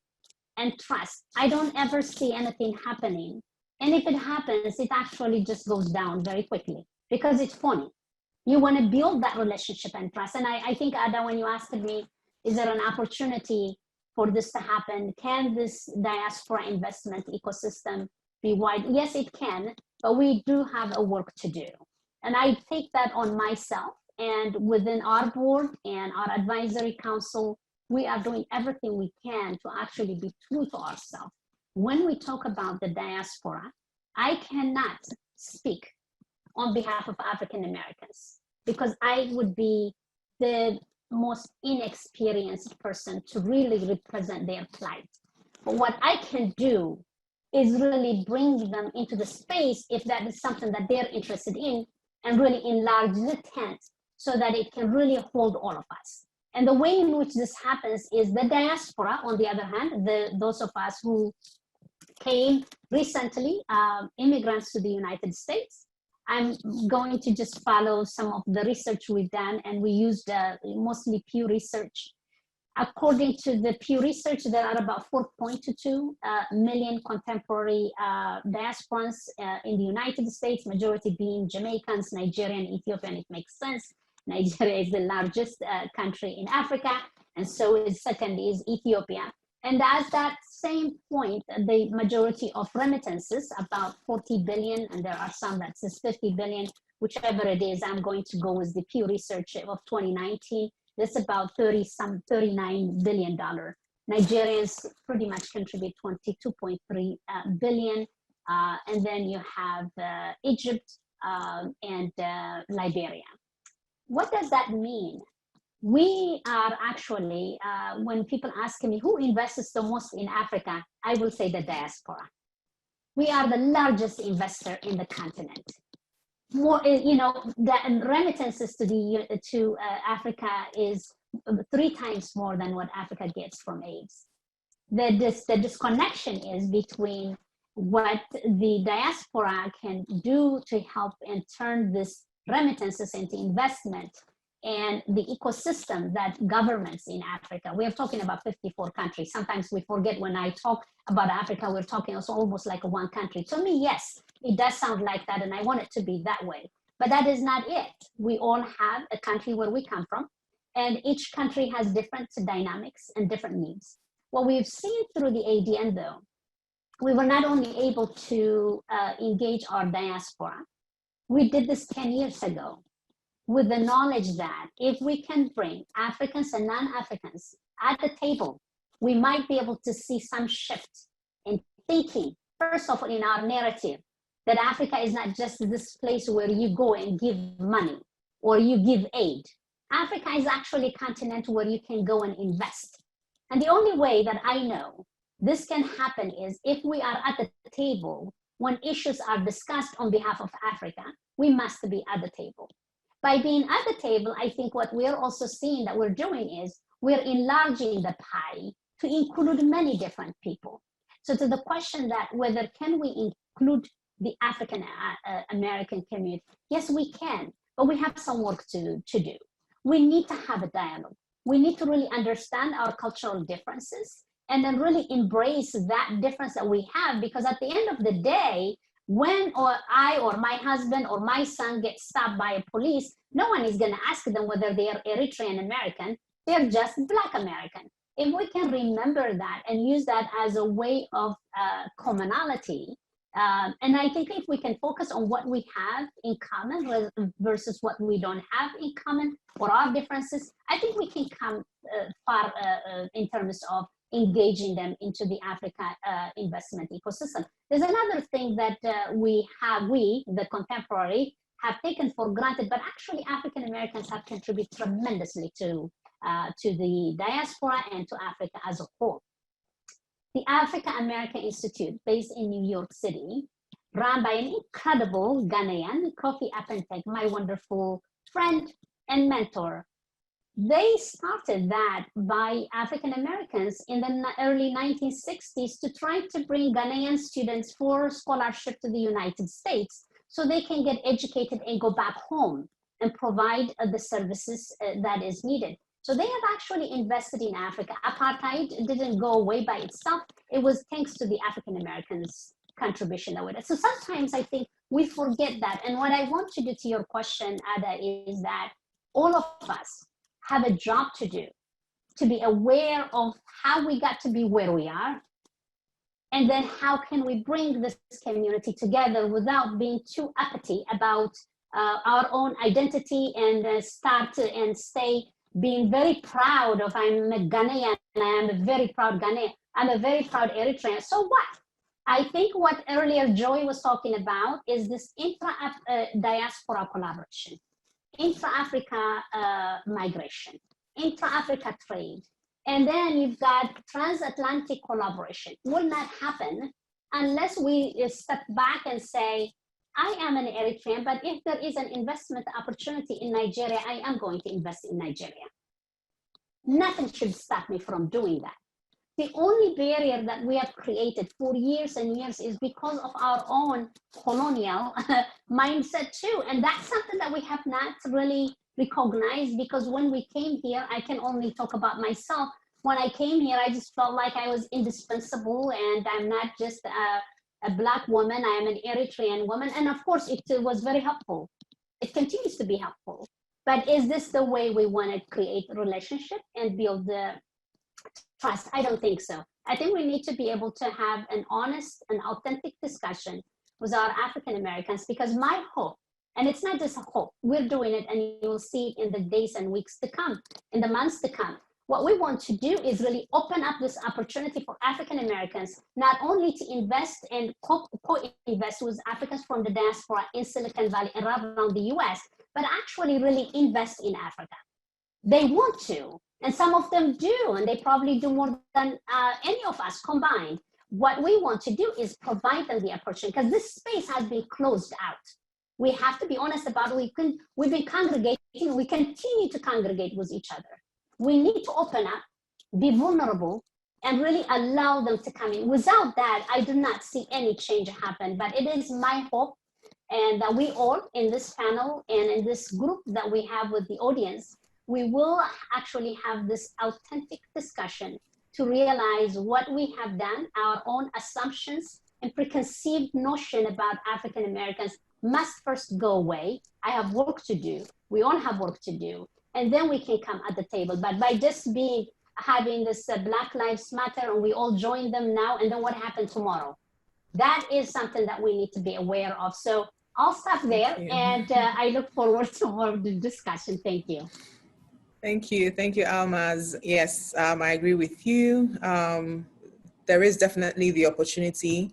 and trust, I don't ever see anything happening. And if it happens, it actually just goes down very quickly because it's phony. You want to build that relationship and trust. And I think, Ada, when you asked me, is there an opportunity for this to happen? Can this diaspora investment ecosystem be wide? Yes, it can, but we do have a work to do. And I take that on myself, and within our board and our advisory council, we are doing everything we can to actually be true to ourselves. When we talk about the diaspora, I cannot speak on behalf of African Americans because I would be the most inexperienced person to really represent their plight. But what I can do is really bring them into the space if that is something that they're interested in, and really enlarge the tent so that it can really hold all of us. And the way in which this happens is the diaspora, on the other hand, those of us who came recently, immigrants to the United States. I'm going to just follow some of the research we've done, and we used mostly Pew Research. According to the Pew Research, there are about 4.22 million contemporary diasporans in the United States, majority being Jamaicans, Nigerian, Ethiopian. It makes sense. Nigeria is the largest country in Africa, and so is second is Ethiopia. And at that same point, the majority of remittances, about 40 billion, and there are some that says 50 billion, whichever it is, I'm going to go with the Pew Research of 2019. That's about $39 billion. Nigerians pretty much contribute 22.3 billion. And then you have Egypt and Liberia. What does that mean? We are actually, when people ask me who invests the most in Africa, I will say the diaspora. We are the largest investor in the continent. More, the remittances to Africa is 3 times more than what Africa gets from AIDS. The disconnection is between what the diaspora can do to help and turn this remittances into investment and the ecosystem that governments in Africa. We are talking about 54 countries. Sometimes we forget when I talk about Africa, we're talking also almost like one country. To me, yes, it does sound like that, and I want it to be that way. But that is not it. We all have a country where we come from, and each country has different dynamics and different needs. What we've seen through the ADN, though, we were not only able to engage our diaspora, we did this 10 years ago, with the knowledge that if we can bring Africans and non-Africans at the table, we might be able to see some shift in thinking, first of all, in our narrative, that Africa is not just this place where you go and give money or you give aid. Africa is actually a continent where you can go and invest. And the only way that I know this can happen is if we are at the table when issues are discussed on behalf of Africa, we must be at the table. By being at the table, I think what we're also seeing that we're doing is we're enlarging the pie to include many different people. So to the question that whether can we include the African American community, yes, we can, but we have some work to do. We need to have a dialogue. We need to really understand our cultural differences and then really embrace that difference that we have, because at the end of the day, when I or my husband or my son gets stopped by a police, no one is going to ask them whether they are Eritrean American. They're just Black American. If we can remember that and use that as a way of commonality, And I think if we can focus on what we have in common versus what we don't have in common, or our differences, I think we can come far in terms of engaging them into the Africa investment ecosystem. There's another thing that we, the contemporary, have taken for granted, but actually African Americans have contributed tremendously to the diaspora and to Africa as a whole. The Africa American Institute, based in New York City, run by an incredible Ghanaian, Kofi Apenteg, my wonderful friend and mentor. They started that by African Americans in the early 1960s to try to bring Ghanaian students for scholarship to the United States so they can get educated and go back home and provide the services that is needed. So they have actually invested in Africa. Apartheid didn't go away by itself. It was thanks to the African Americans' contribution that way. So sometimes I think we forget that. And what I want to do to your question, Ada, is that all of us have a job to do, to be aware of how we got to be where we are, and then how can we bring this community together without being too uppity about our own identity and start and stay being very proud of, I'm a Ghanaian, and I am a very proud Ghanaian, I'm a very proud Eritrean. So what? I think what earlier Joy was talking about is this intra-diaspora collaboration, intra-Africa migration, intra-Africa trade. And then you've got transatlantic collaboration. Will not happen unless we step back and say, I am an Eritrean, but if there is an investment opportunity in Nigeria, I am going to invest in Nigeria. Nothing should stop me from doing that. The only barrier that we have created for years and years is because of our own colonial mindset too. And that's something that we have not really recognized, because when we came here, I can only talk about myself. When I came here, I just felt like I was indispensable, and I'm not just a Black woman, I am an Eritrean woman. And of course, it was very helpful. It continues to be helpful. But is this the way we want to create a relationship and build the trust? I don't think so. I think we need to be able to have an honest and authentic discussion with our African Americans, because my hope, and it's not just a hope, we're doing it, and you will see it in the days and weeks to come, in the months to come. What we want to do is really open up this opportunity for African Americans, not only to invest and co-invest with Africans from the diaspora in Silicon Valley and around the US, but actually really invest in Africa. They want to, and some of them do, and they probably do more than any of us combined. What we want to do is provide them the opportunity, because this space has been closed out. We have to be honest about it. We've been congregating, we continue to congregate with each other. We need to open up, be vulnerable, and really allow them to come in. Without that, I do not see any change happen. But it is my hope, and that we all in this panel and in this group that we have with the audience, we will actually have this authentic discussion to realize what we have done, our own assumptions and preconceived notion about African Americans must first go away. I have work to do. We all have work to do. And then we can come at the table. But by just having this Black Lives Matter, and we all join them now, and then what happened tomorrow? That is something that we need to be aware of. So I'll stop there, and I look forward to more of the discussion. Thank you. Thank you, Almaz. Yes, I agree with you. There is definitely the opportunity,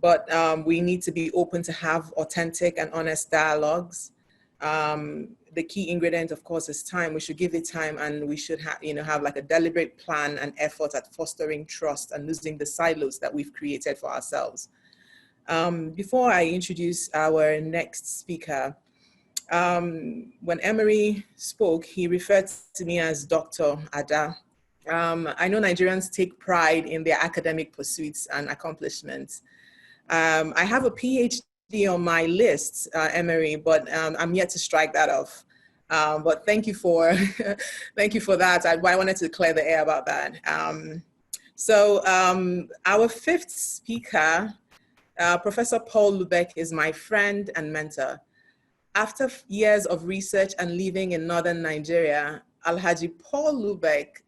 but we need to be open to have authentic and honest dialogues. The key ingredient, of course, is time. We should give it time, and we should have like a deliberate plan and effort at fostering trust and losing the silos that we've created for ourselves. Before I introduce our next speaker, when Emery spoke, he referred to me as Dr. Ada. I know Nigerians take pride in their academic pursuits and accomplishments. I have a PhD on my list, Emery, but I'm yet to strike that off. But thank you for that. I wanted to clear the air about that. Our fifth speaker, Professor Paul Lubeck, is my friend and mentor. After years of research and living in northern Nigeria, Alhaji Paul Lubeck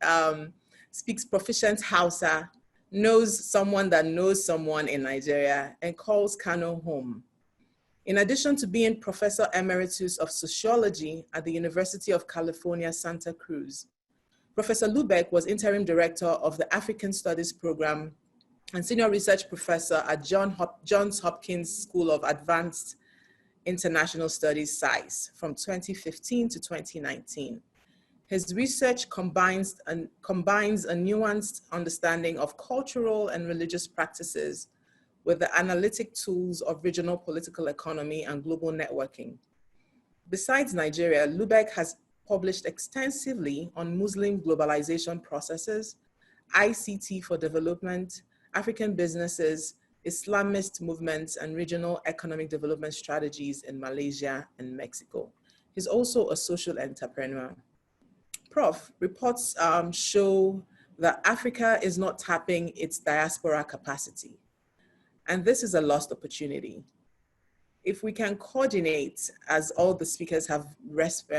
speaks proficient Hausa, knows someone that knows someone in Nigeria, and calls Kano home. In addition to being Professor Emeritus of Sociology at the University of California, Santa Cruz, Professor Lubeck was Interim Director of the African Studies Program and Senior Research Professor at Johns Hopkins School of Advanced International Studies, SAIS, from 2015 to 2019. His research combines a nuanced understanding of cultural and religious practices with the analytic tools of regional political economy and global networking. Besides Nigeria, Lubeck has published extensively on Muslim globalization processes, ICT for development, African businesses, Islamist movements, and regional economic development strategies in Malaysia and Mexico. He's also a social entrepreneur. Prof, reports show that Africa is not tapping its diaspora capacity, and this is a lost opportunity. If we can coordinate, as all the speakers have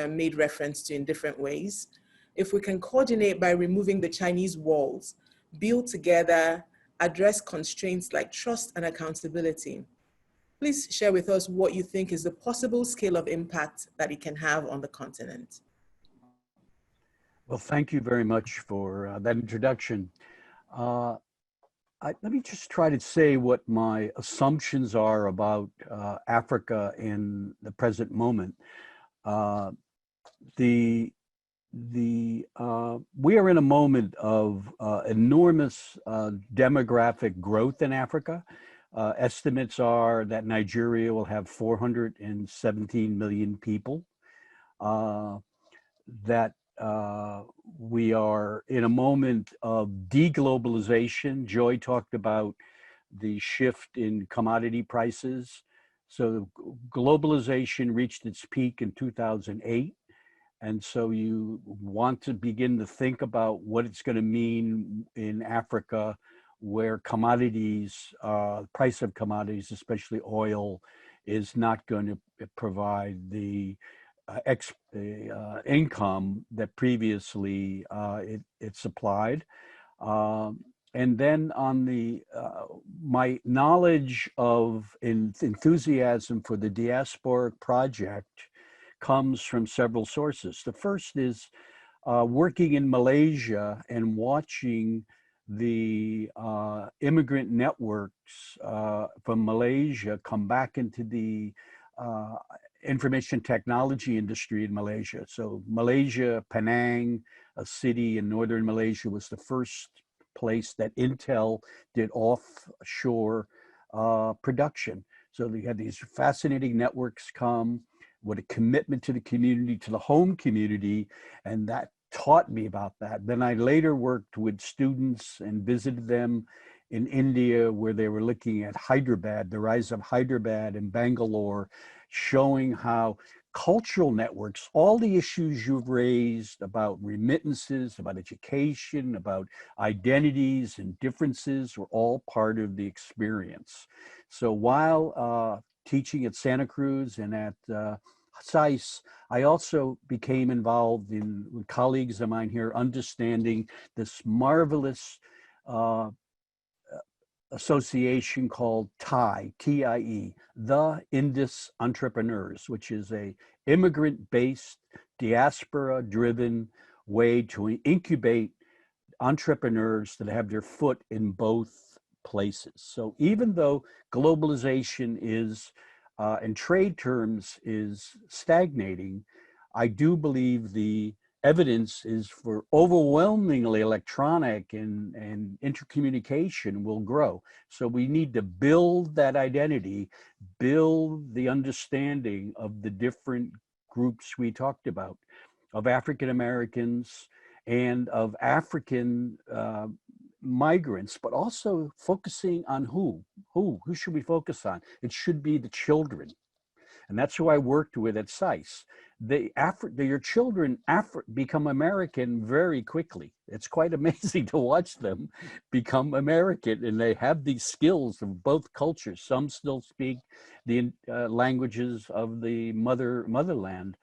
made reference to in different ways, if we can coordinate by removing the Chinese walls, build together, address constraints like trust and accountability, please share with us what you think is the possible scale of impact that it can have on the continent. Well, thank you very much for that introduction. Let me just try to say what my assumptions are about Africa in the present moment. We are in a moment of enormous demographic growth in Africa. Estimates are that Nigeria will have 417 million people. That we are in a moment of deglobalization. Joy talked about the shift in commodity prices. So globalization reached its peak in 2008. And so you want to begin to think about what it's going to mean in Africa, where commodities, price of commodities, especially oil, is not going to provide the income that previously it supplied. And then on the, my knowledge of enthusiasm for the Diaspora project comes from several sources. The first is working in Malaysia and watching the immigrant networks from Malaysia come back into the information technology industry in Malaysia. So Malaysia, Penang, a city in northern Malaysia, was the first place that Intel did offshore production. So they had these fascinating networks come with a commitment to the community, to the home community, and that taught me about that. Then I later worked with students and visited them in India, where they were looking at Hyderabad, the rise of Hyderabad and Bangalore, showing how cultural networks, all the issues you've raised about remittances, about education, about identities and differences were all part of the experience. So while teaching at Santa Cruz and at SAIS, I also became involved in, with colleagues of mine here, understanding this marvelous association called TIE, T-I-E, the Indus Entrepreneurs, which is a immigrant-based, diaspora-driven way to incubate entrepreneurs that have their foot in both places. So even though globalization is, in trade terms, is stagnating, I do believe the evidence is for overwhelmingly electronic and intercommunication will grow. So we need to build that identity, build the understanding of the different groups we talked about, of African Americans and of African migrants, but also focusing on who should we focus on? It should be the children. And that's who I worked with at SAIS. Your children become American very quickly. It's quite amazing to watch them become American, and they have these skills of both cultures. Some still speak the languages of the motherland,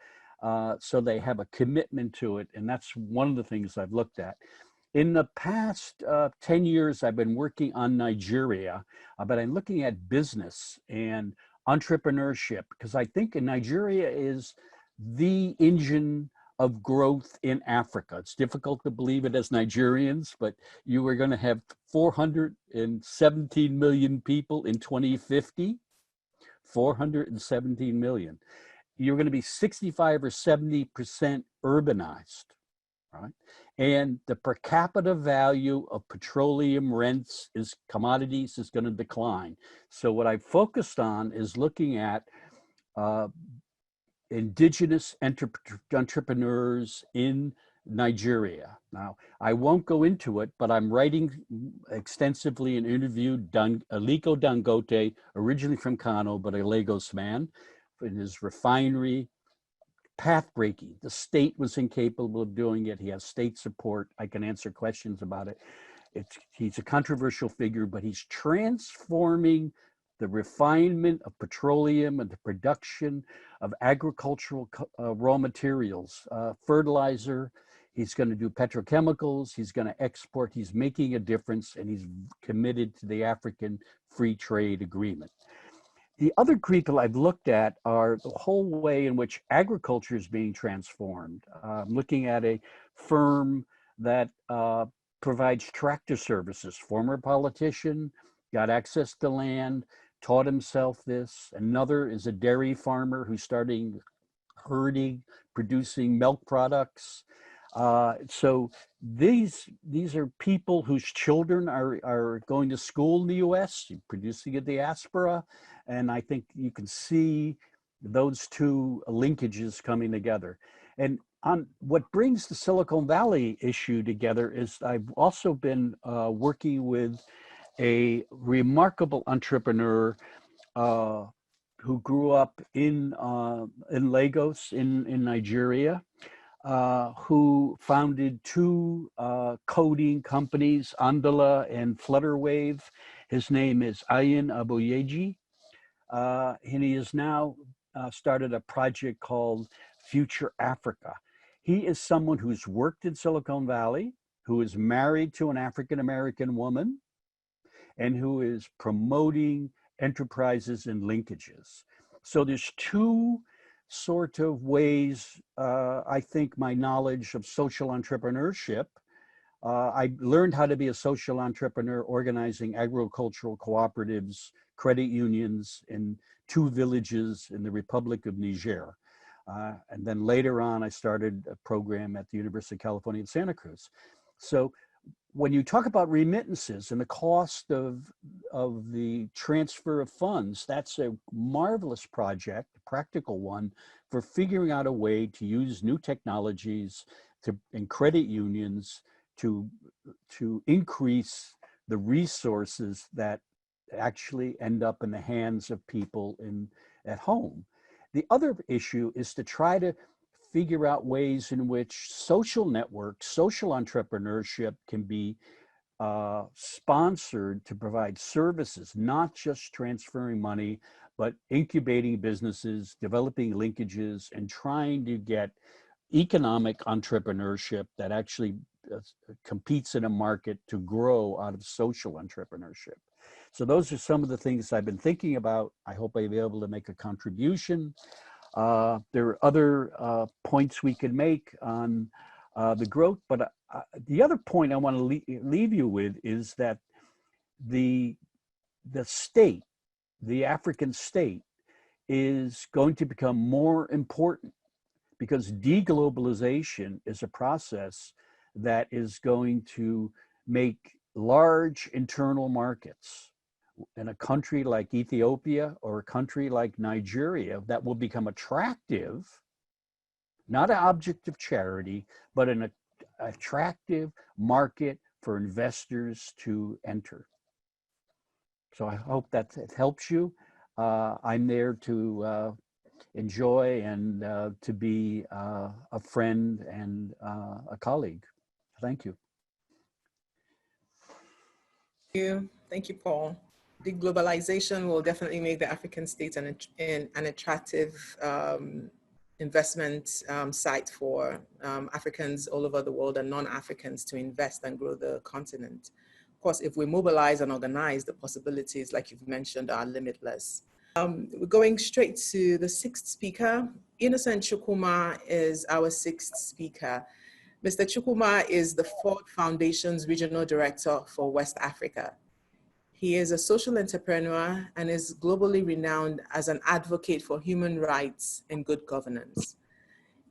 so they have a commitment to it, and that's one of the things I've looked at. In the past 10 years, I've been working on Nigeria, but I'm looking at business and entrepreneurship, because I think Nigeria is the engine of growth in Africa. It's difficult to believe it as Nigerians, but you are going to have 417 million people in 2050, 417 million. You're going to be 65 or 70% urbanized, right? And the per capita value of petroleum rents is commodities is going to decline. So what I focused on is looking at indigenous entrepreneurs in Nigeria. Now, I won't go into it, but I'm writing extensively and interviewed Aliko Dangote, originally from Kano, but a Lagos man, in his refinery, path-breaking. The state was incapable of doing it. He has state support. I can answer questions about it. He's a controversial figure, but he's transforming the refinement of petroleum and the production of agricultural raw materials, fertilizer. He's going to do petrochemicals. He's going to export. He's making a difference, and he's committed to the African Free Trade Agreement. The other people I've looked at are the whole way in which agriculture is being transformed. I'm looking at a firm that provides tractor services. Former politician, got access to land, taught himself this. Another is a dairy farmer who's starting herding, producing milk products. So these are people whose children are going to school in the US, producing a diaspora. And I think you can see those two linkages coming together. And on what brings the Silicon Valley issue together is I've also been working with a remarkable entrepreneur who grew up in Lagos in Nigeria, who founded two coding companies, Andala and Flutterwave. His name is Ayin Aboyeji, and he has now started a project called Future Africa. He is someone who's worked in Silicon Valley, who is married to an African-American woman, and who is promoting enterprises and linkages. So there's two sort of ways, I think, my knowledge of social entrepreneurship. I learned how to be a social entrepreneur organizing agricultural cooperatives, credit unions in 2 villages in the Republic of Niger. And then later on, I started a program at the University of California in Santa Cruz. So when you talk about remittances and the cost of the transfer of funds, that's a marvelous project, a practical one, for figuring out a way to use new technologies in credit unions to increase the resources that actually end up in the hands of people at home. The other issue is to try to figure out ways in which social networks, social entrepreneurship can be sponsored to provide services, not just transferring money, but incubating businesses, developing linkages, and trying to get economic entrepreneurship that actually competes in a market to grow out of social entrepreneurship. So those are some of the things I've been thinking about. I hope I'll be able to make a contribution. There are other points we could make on the growth, but the other point I want to leave you with is that the state, the African state, is going to become more important because deglobalization is a process that is going to make large internal markets in a country like Ethiopia or a country like Nigeria that will become attractive, not an object of charity, but an attractive market for investors to enter. So I hope that it helps you. I'm there to enjoy and to be a friend and a colleague. Thank you. Thank you, Paul. Deglobalization will definitely make the African states an attractive investment site for Africans all over the world and non-Africans to invest and grow the continent. Of course, if we mobilize and organize, the possibilities, like you've mentioned, are limitless. We're going straight to the sixth speaker. Innocent Chukwuma is our sixth speaker. Mr. Chukwuma is the Ford Foundation's Regional Director for West Africa. He is a social entrepreneur and is globally renowned as an advocate for human rights and good governance.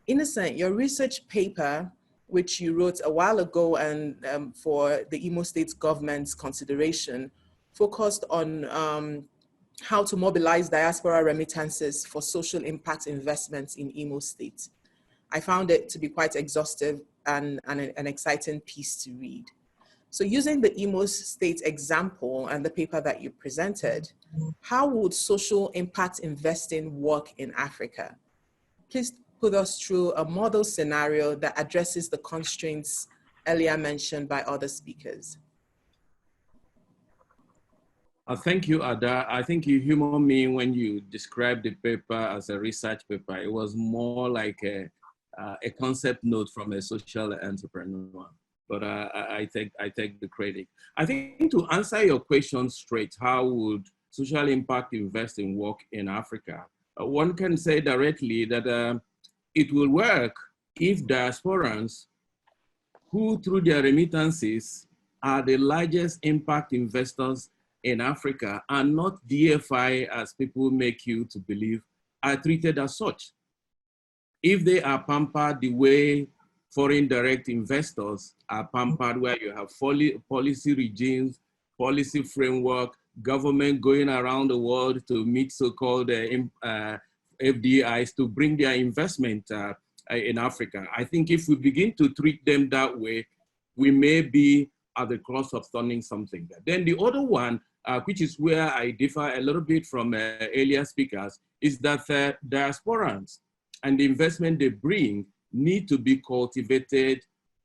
Innocent, your research paper, which you wrote a while ago and for the Imo State government's consideration, focused on how to mobilize diaspora remittances for social impact investments in Imo State. I found it to be quite exhaustive and an exciting piece to read. So using the Imo State example and the paper that you presented, how would social impact investing work in Africa? Please put us through a model scenario that addresses the constraints earlier mentioned by other speakers. Thank you, Ada. I think you humor me when you described the paper as a research paper. It was more like a concept note from a social entrepreneur. But I take the credit. I think to answer your question straight, how would social impact investing work in Africa? One can say directly that it will work if diasporans who through their remittances are the largest impact investors in Africa are not DFI as people make you to believe, are treated as such. If they are pampered the way foreign direct investors are pampered, where you have policy regimes, policy framework, government going around the world to meet so-called FDIs to bring their investment in Africa. I think if we begin to treat them that way, we may be at the cross of turning something. Then the other one, which is where I differ a little bit from earlier speakers, is that diasporans and the investment they bring need to be cultivated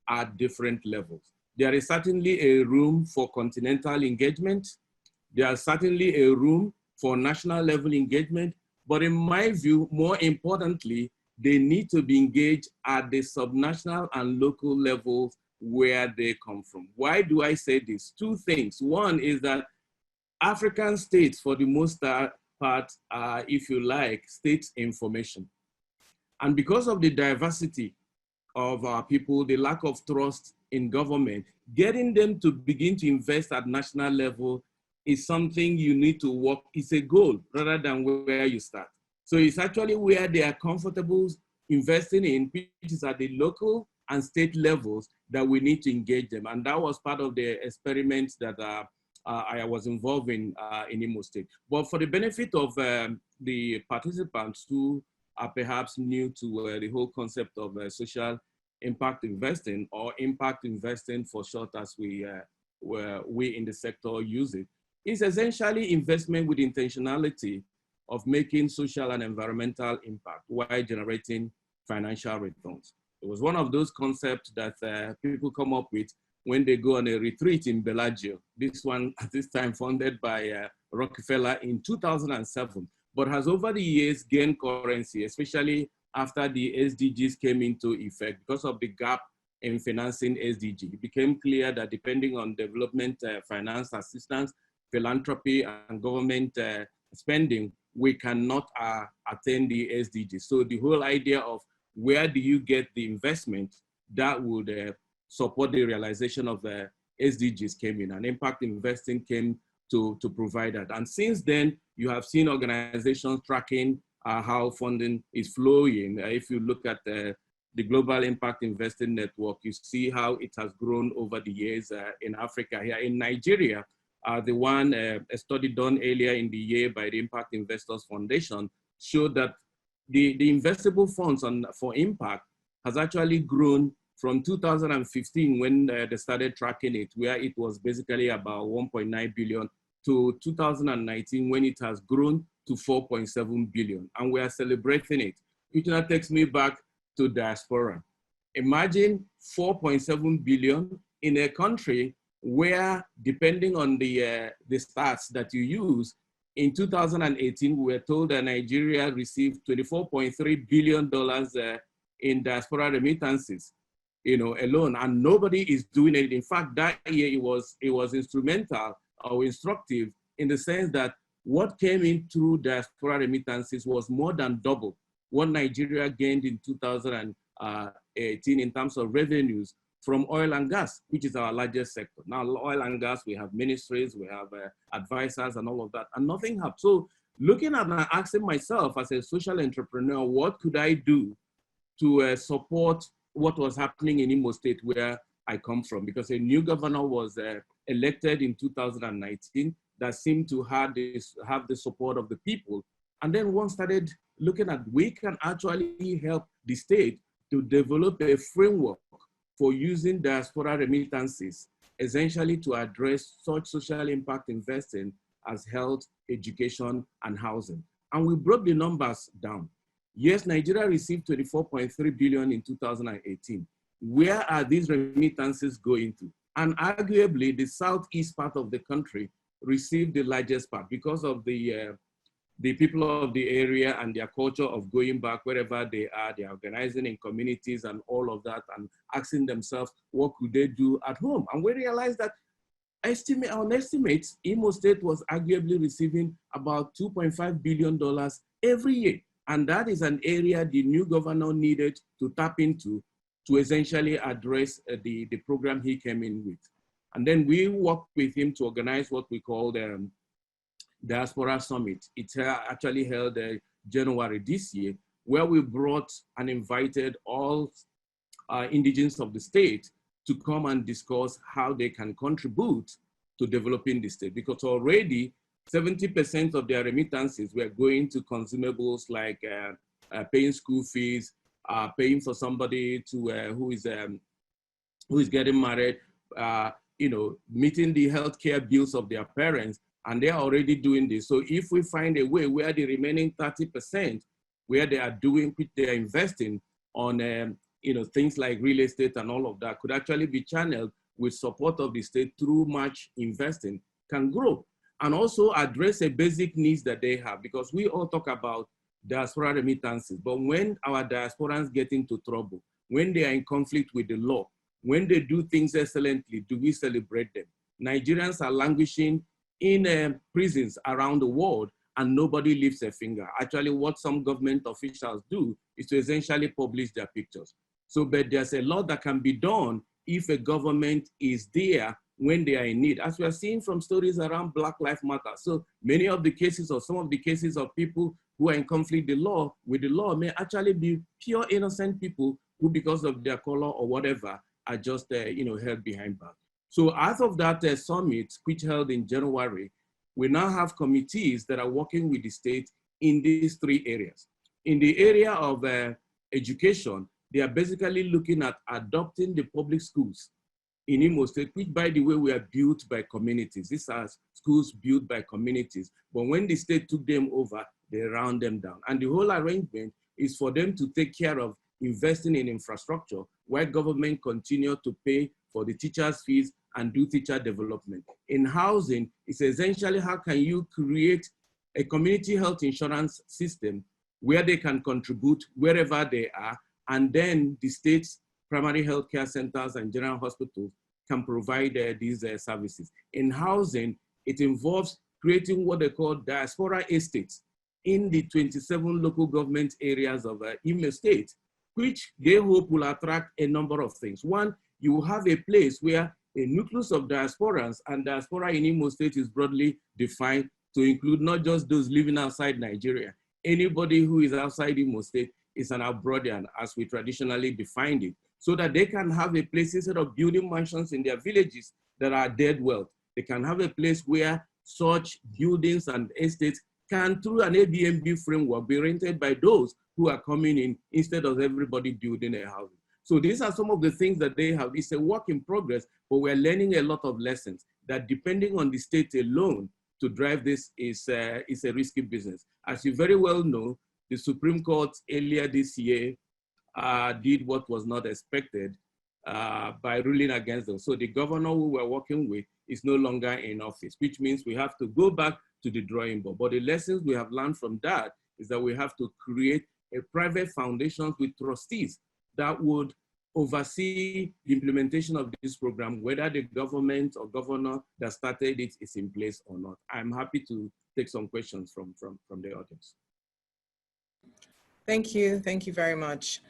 at different levels. There is certainly a room for continental engagement. There is certainly a room for national level engagement. But in my view, more importantly, they need to be engaged at the subnational and local levels where they come from. Why do I say this? Two things. One is that African states, for the most part, are, if you like, state information. And because of the diversity of our people, the lack of trust in government, getting them to begin to invest at national level is something you need to work, it's a goal rather than where you start. So it's actually where they are comfortable investing in, which is at the local and state levels, that we need to engage them. And that was part of the experiments that I was involved in Imo State. But for the benefit of the participants who are perhaps new to the whole concept of social impact investing, or impact investing for short as we in the sector use it, is essentially investment with intentionality of making social and environmental impact while generating financial returns. It was one of those concepts that people come up with when they go on a retreat in Belo-Osagie. This one, at this time, funded by Rockefeller in 2007, but has over the years gained currency, especially after the SDGs came into effect. Because of the gap in financing SDG, it became clear that depending on development finance assistance, philanthropy, and government spending, we cannot attain the SDGs. So the whole idea of where do you get the investment that would support the realization of the SDGs came in, and impact investing came to provide that. And since then, you have seen organizations tracking how funding is flowing. If you look at the Global Impact Investing Network, you see how it has grown over the years in Africa. Here in Nigeria, a study done earlier in the year by the Impact Investors Foundation showed that the investable funds for impact has actually grown from 2015, when they started tracking it, where it was basically about 1.9 billion, to 2019, when it has grown to 4.7 billion. And we are celebrating it, which now takes me back to diaspora. Imagine 4.7 billion in a country where, depending on the stats that you use, In 2018, we were told that Nigeria received $24.3 billion in diaspora remittances, alone, and nobody is doing it. In fact, that year it was instrumental or instructive in the sense that what came in through diaspora remittances was more than double what Nigeria gained in 2018 in terms of revenues from oil and gas, which is our largest sector. Now, oil and gas, we have ministries, we have advisors and all of that, and nothing happened. So looking at and asking myself as a social entrepreneur, what could I do to support what was happening in Imo State where I come from? Because a new governor was elected in 2019 that seemed to have the support of the people. And then one started looking at, we can actually help the state to develop a framework for using diaspora remittances, essentially to address such social impact investing as health, education, and housing. And we broke the numbers down. Yes, Nigeria received 24.3 billion in 2018. Where are these remittances going to? And arguably, the southeast part of the country received the largest part because of the people of the area and their culture of going back wherever they are. They're organizing in communities and all of that and asking themselves, what could they do at home? And we realized that on estimates, Imo State was arguably receiving about $2.5 billion every year. And that is an area the new governor needed to tap into to essentially address the program he came in with. And then we worked with him to organize what we call the Diaspora Summit. It's actually held January this year, where we brought and invited all indigenes of the state to come and discuss how they can contribute to developing the state. Because already 70% of their remittances were going to consumables like paying school fees, paying for somebody to who is getting married, meeting the healthcare bills of their parents, and they are already doing this. So if we find a way where the remaining 30%, where they are doing, which they are investing on, things like real estate and all of that, could actually be channeled with support of the state through much investing, can grow. And also address a basic needs that they have, because we all talk about diaspora remittances, but when our diasporans get into trouble, when they are in conflict with the law, when they do things excellently, do we celebrate them? Nigerians are languishing in prisons around the world and nobody lifts a finger. Actually, what some government officials do is to essentially publish their pictures. So, but there's a lot that can be done if a government is there when they are in need, as we are seeing from stories around Black Lives Matter. So many of the cases, or some of the cases of people who are in conflict with the law may actually be pure innocent people who, because of their color or whatever, are just held behind bars. So out of that summit, which held in January, we now have committees that are working with the state in these three areas. In the area of education, they are basically looking at adopting the public schools in Imo State, which, by the way, were built by communities. These are schools built by communities. But when the state took them over, they round them down. And the whole arrangement is for them to take care of investing in infrastructure, while government continue to pay for the teachers' fees and do teacher development. In housing, it's essentially how can you create a community health insurance system where they can contribute wherever they are, and then the state's primary healthcare centers and general hospitals can provide these services. In housing, it involves creating what they call diaspora estates in the 27 local government areas of Imo State, which they hope will attract a number of things. One, you will have a place where a nucleus of diasporans, and diaspora in Imo State is broadly defined to include not just those living outside Nigeria. Anybody who is outside Imo State is an Abroadian, as we traditionally defined it, so that they can have a place, instead of building mansions in their villages that are dead wealth, they can have a place where such buildings and estates can, through an Airbnb framework, be rented by those who are coming in instead of everybody building a house. So these are some of the things that they have. It's a work in progress, but we're learning a lot of lessons that, depending on the state alone, to drive this is a risky business. As you very well know, the Supreme Court earlier this year did what was not expected by ruling against them. So the governor who we're working with is no longer in office, which means we have to go back to the drawing board. But the lessons we have learned from that is that we have to create a private foundation with trustees that would oversee the implementation of this program, whether the government or governor that started it is in place or not. I'm happy to take some questions from the audience. Thank you very much.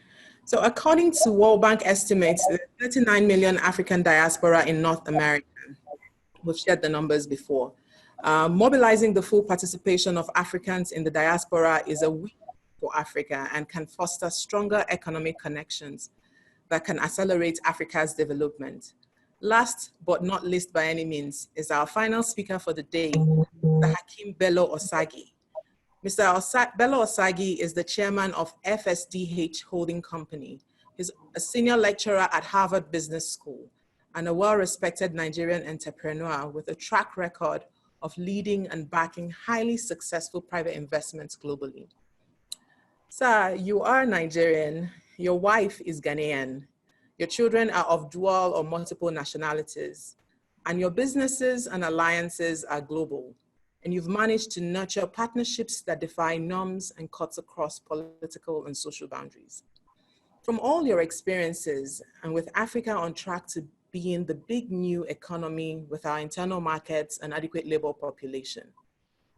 So according to World Bank estimates, there are 39 million African diaspora in North America. We've shared the numbers before. Mobilizing the full participation of Africans in the diaspora is a win for Africa and can foster stronger economic connections that can accelerate Africa's development. Last but not least by any means is our final speaker for the day, Mr. Hakeem Belo-Osagie. Mr. Belo-Osagie is the chairman of FSDH Holding Company. He's a senior lecturer at Harvard Business School and a well-respected Nigerian entrepreneur with a track record of leading and backing highly successful private investments globally. Sir, you are Nigerian, your wife is Ghanaian, your children are of dual or multiple nationalities, and your businesses and alliances are global. And you've managed to nurture partnerships that defy norms and cuts across political and social boundaries. From all your experiences, and with Africa on track to being the big new economy with our internal markets and adequate labor population,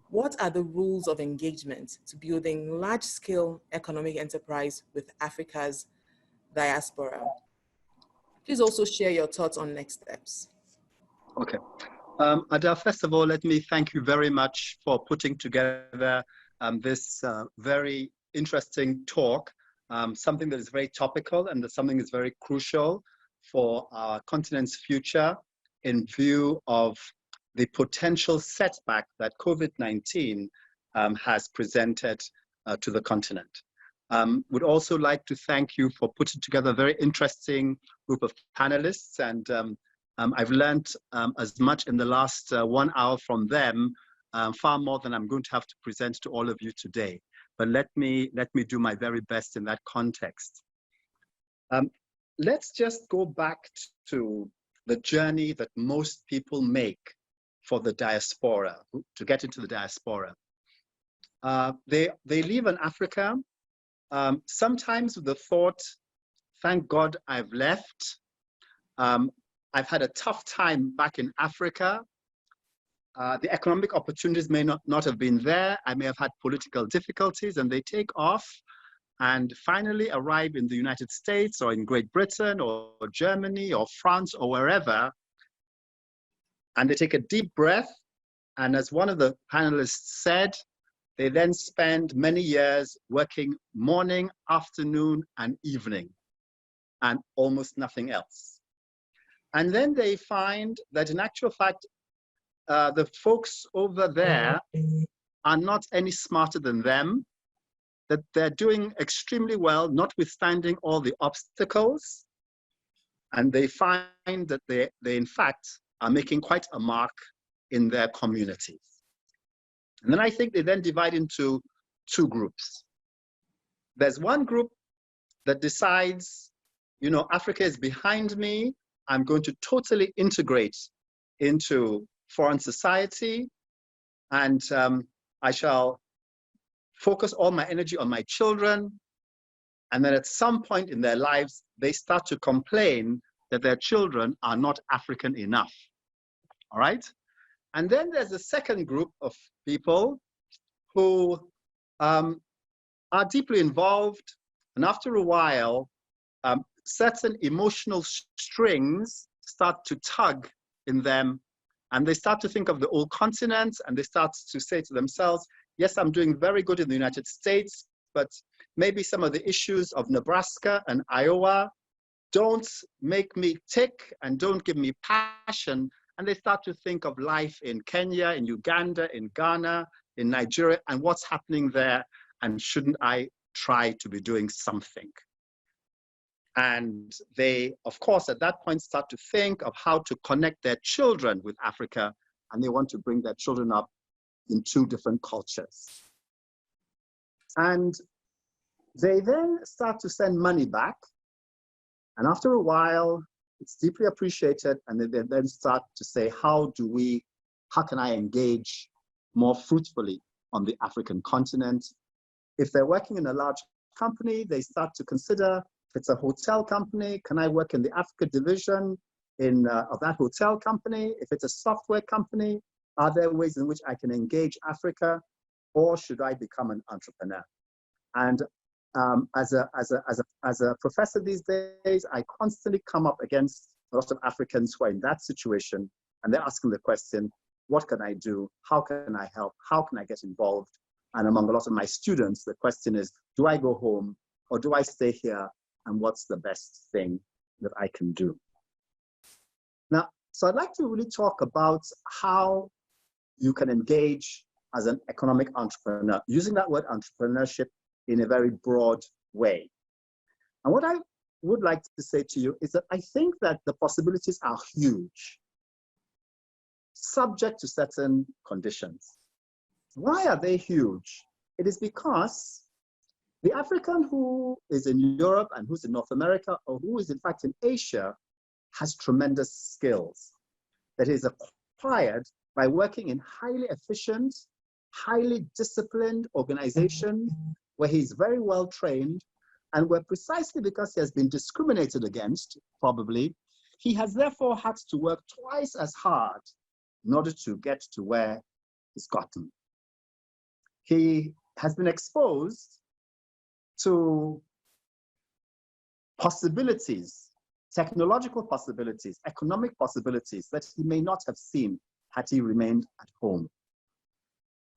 what are the rules of engagement to building large-scale economic enterprise with Africa's diaspora? Please also share your thoughts on next steps. Okay. Ada, first of all, let me thank you very much for putting together this very interesting talk, something that is very topical and that something that's very crucial for our continent's future in view of the potential setback that COVID-19 has presented to the continent. Would also like to thank you for putting together a very interesting group of panelists, and I've learned as much in the last 1 hour from them, far more than I'm going to have to present to all of you today. But let me do my very best in that context. Let's just go back to the journey that most people make for the diaspora, to get into the diaspora. They leave in Africa, sometimes with the thought, thank God I've left. I've had a tough time back in Africa. The economic opportunities may not have been there. I may have had political difficulties, and they take off and finally arrive in the United States or in Great Britain or Germany or France or wherever. And they take a deep breath. And as one of the panelists said, they then spend many years working morning, afternoon, and evening, and almost nothing else. And then they find that in actual fact, the folks over there are not any smarter than them, that they're doing extremely well, notwithstanding all the obstacles. And they find that they in fact are making quite a mark in their communities. And then I think they then divide into two groups. There's one group that decides, you know, Africa is behind me. I'm going to totally integrate into foreign society, and I shall focus all my energy on my children. And then at some point in their lives, they start to complain that their children are not African enough. All right? And then there's a second group of people who are deeply involved, and after a while, certain emotional strings start to tug in them, and they start to think of the old continent, and they start to say to themselves, yes, I'm doing very good in the United States, but maybe some of the issues of Nebraska and Iowa don't make me tick and don't give me passion. And they start to think of life in Kenya, in Uganda, in Ghana, in Nigeria, and what's happening there, and shouldn't I try to be doing something? And they, of course, at that point start to think of how to connect their children with Africa, and they want to bring their children up in two different cultures. And they then start to send money back, and after a while, it's deeply appreciated, and they then start to say, how can I engage more fruitfully on the African continent. If they're working in a large company, they start to consider, if it's a hotel company, can I work in the Africa division of that hotel company? If it's a software company, are there ways in which I can engage Africa, or should I become an entrepreneur? And as a professor these days, I constantly come up against a lot of Africans who are in that situation, and they're asking the question, what can I do? How can I help? How can I get involved? And among a lot of my students, the question is, do I go home or do I stay here? And what's the best thing that I can do? Now, so I'd like to really talk about how you can engage as an economic entrepreneur, using that word entrepreneurship in a very broad way. And what I would like to say to you is that I think that the possibilities are huge, subject to certain conditions. Why are they huge? It is because the African who is in Europe and who's in North America, or who is in fact in Asia, has tremendous skills that is acquired by working in highly efficient, highly disciplined organizations where he's very well trained, and where precisely because he has been discriminated against, probably, he has therefore had to work twice as hard in order to get to where he's gotten. He has been exposed to possibilities, technological possibilities, economic possibilities that he may not have seen had he remained at home.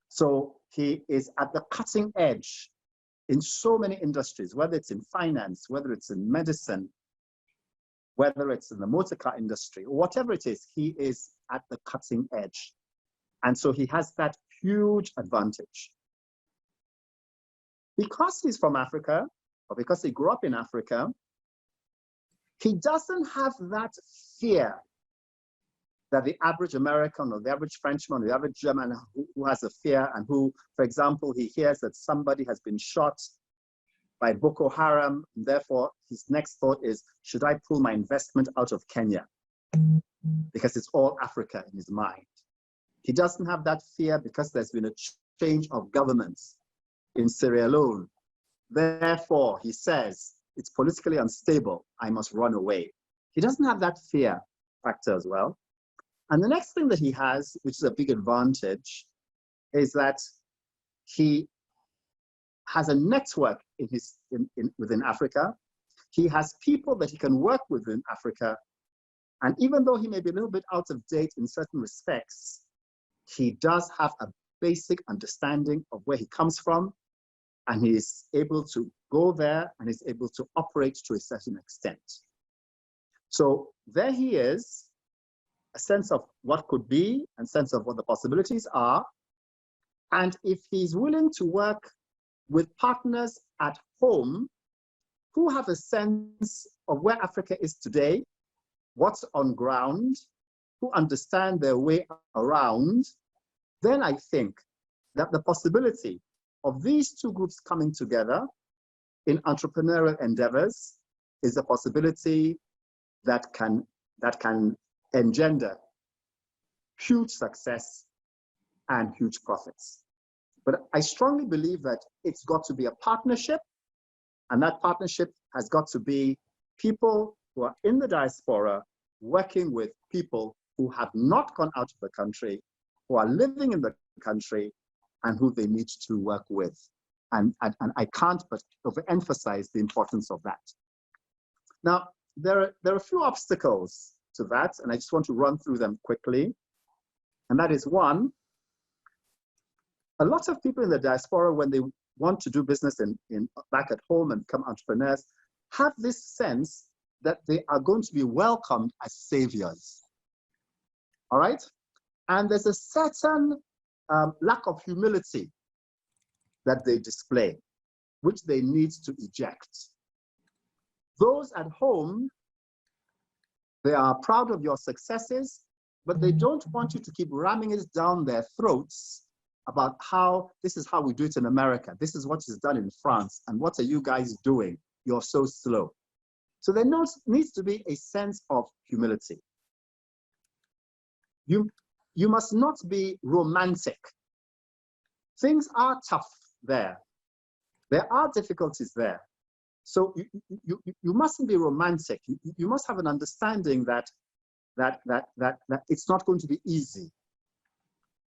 So he is at the cutting edge in so many industries, whether it's in finance, whether it's in medicine, whether it's in the motor car industry, or whatever it is, he is at the cutting edge. And so he has that huge advantage. Because he's from Africa, or because he grew up in Africa, he doesn't have that fear that the average American or the average Frenchman or the average German who has a fear, and who, for example, he hears that somebody has been shot by Boko Haram, and therefore his next thought is, should I pull my investment out of Kenya? Because it's all Africa in his mind. He doesn't have that fear because there's been a change of governments in Sierra Leone. Therefore, he says, it's politically unstable, I must run away. He doesn't have that fear factor as well. And the next thing that he has, which is a big advantage, is that he has a network within Africa. He has people that he can work with in Africa. And even though he may be a little bit out of date in certain respects, he does have a basic understanding of where he comes from, and he is able to go there and is able to operate to a certain extent. So there he is, a sense of what could be and sense of what the possibilities are. And if he's willing to work with partners at home who have a sense of where Africa is today, what's on ground, who understand their way around, then I think that the possibility of these two groups coming together in entrepreneurial endeavors is a possibility that can engender huge success and huge profits. But I strongly believe that it's got to be a partnership, and that partnership has got to be people who are in the diaspora working with people who have not gone out of the country, who are living in the country, and who they need to work with. And I can't but overemphasize the importance of that. Now, there are a few obstacles to that, and I just want to run through them quickly. And that is one, a lot of people in the diaspora, when they want to do business back at home and become entrepreneurs, have this sense that they are going to be welcomed as saviors. All right? And there's a certain lack of humility that they display, which they need to eject. Those at home, they are proud of your successes, but they don't want you to keep ramming it down their throats about how this is how we do it in America. This is what is done in France. And what are you guys doing? You're so slow. So there needs to be a sense of humility. You must not be romantic things are tough there. There are difficulties there. So you mustn't be romantic. You must have an understanding that it's not going to be easy.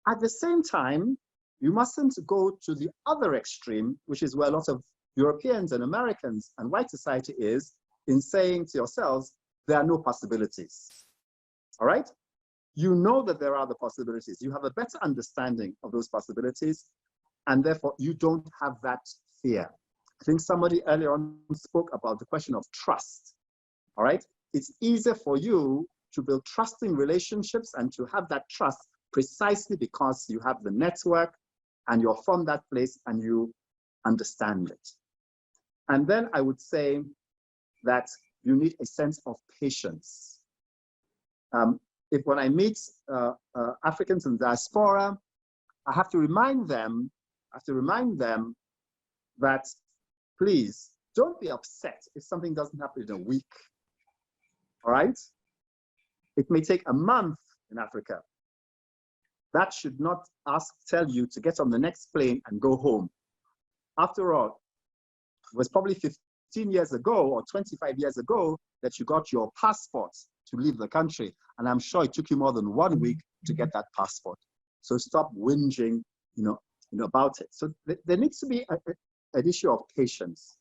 At the same time, you mustn't go to the other extreme, which is where a lot of Europeans and Americans and white society is, in saying to yourselves, there are no possibilities. All right? You know that there are the possibilities. You have a better understanding of those possibilities, and therefore you don't have that fear. I think somebody earlier on spoke about the question of trust. All right? It's easier for you to build trusting relationships and to have that trust precisely because you have the network and you're from that place and you understand it. And then I would say that you need a sense of patience. When I meet Africans in diaspora, I have to remind them that please don't be upset if something doesn't happen in a week. All right? It may take a month in Africa. That should not tell you to get on the next plane and go home. After all, it was probably 15 years ago or 25 years ago that you got your passport to leave the country. And I'm sure it took you more than 1 week to get that passport. So stop whinging, about it. So there needs to be an issue of patience.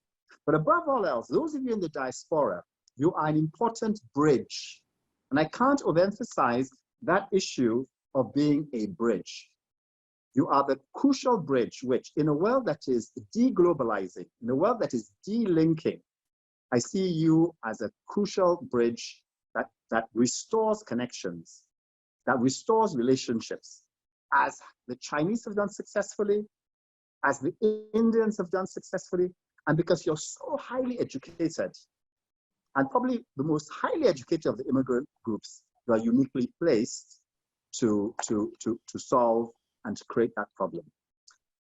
But above all else, those of you in the diaspora, you are an important bridge. And I can't overemphasize that issue of being a bridge. You are the crucial bridge which, in a world that is deglobalizing, in a world that is delinking, I see you as a crucial bridge that restores connections, that restores relationships, as the Chinese have done successfully, as the Indians have done successfully, and because you're so highly educated, and probably the most highly educated of the immigrant groups, you are uniquely placed to solve and to create that problem.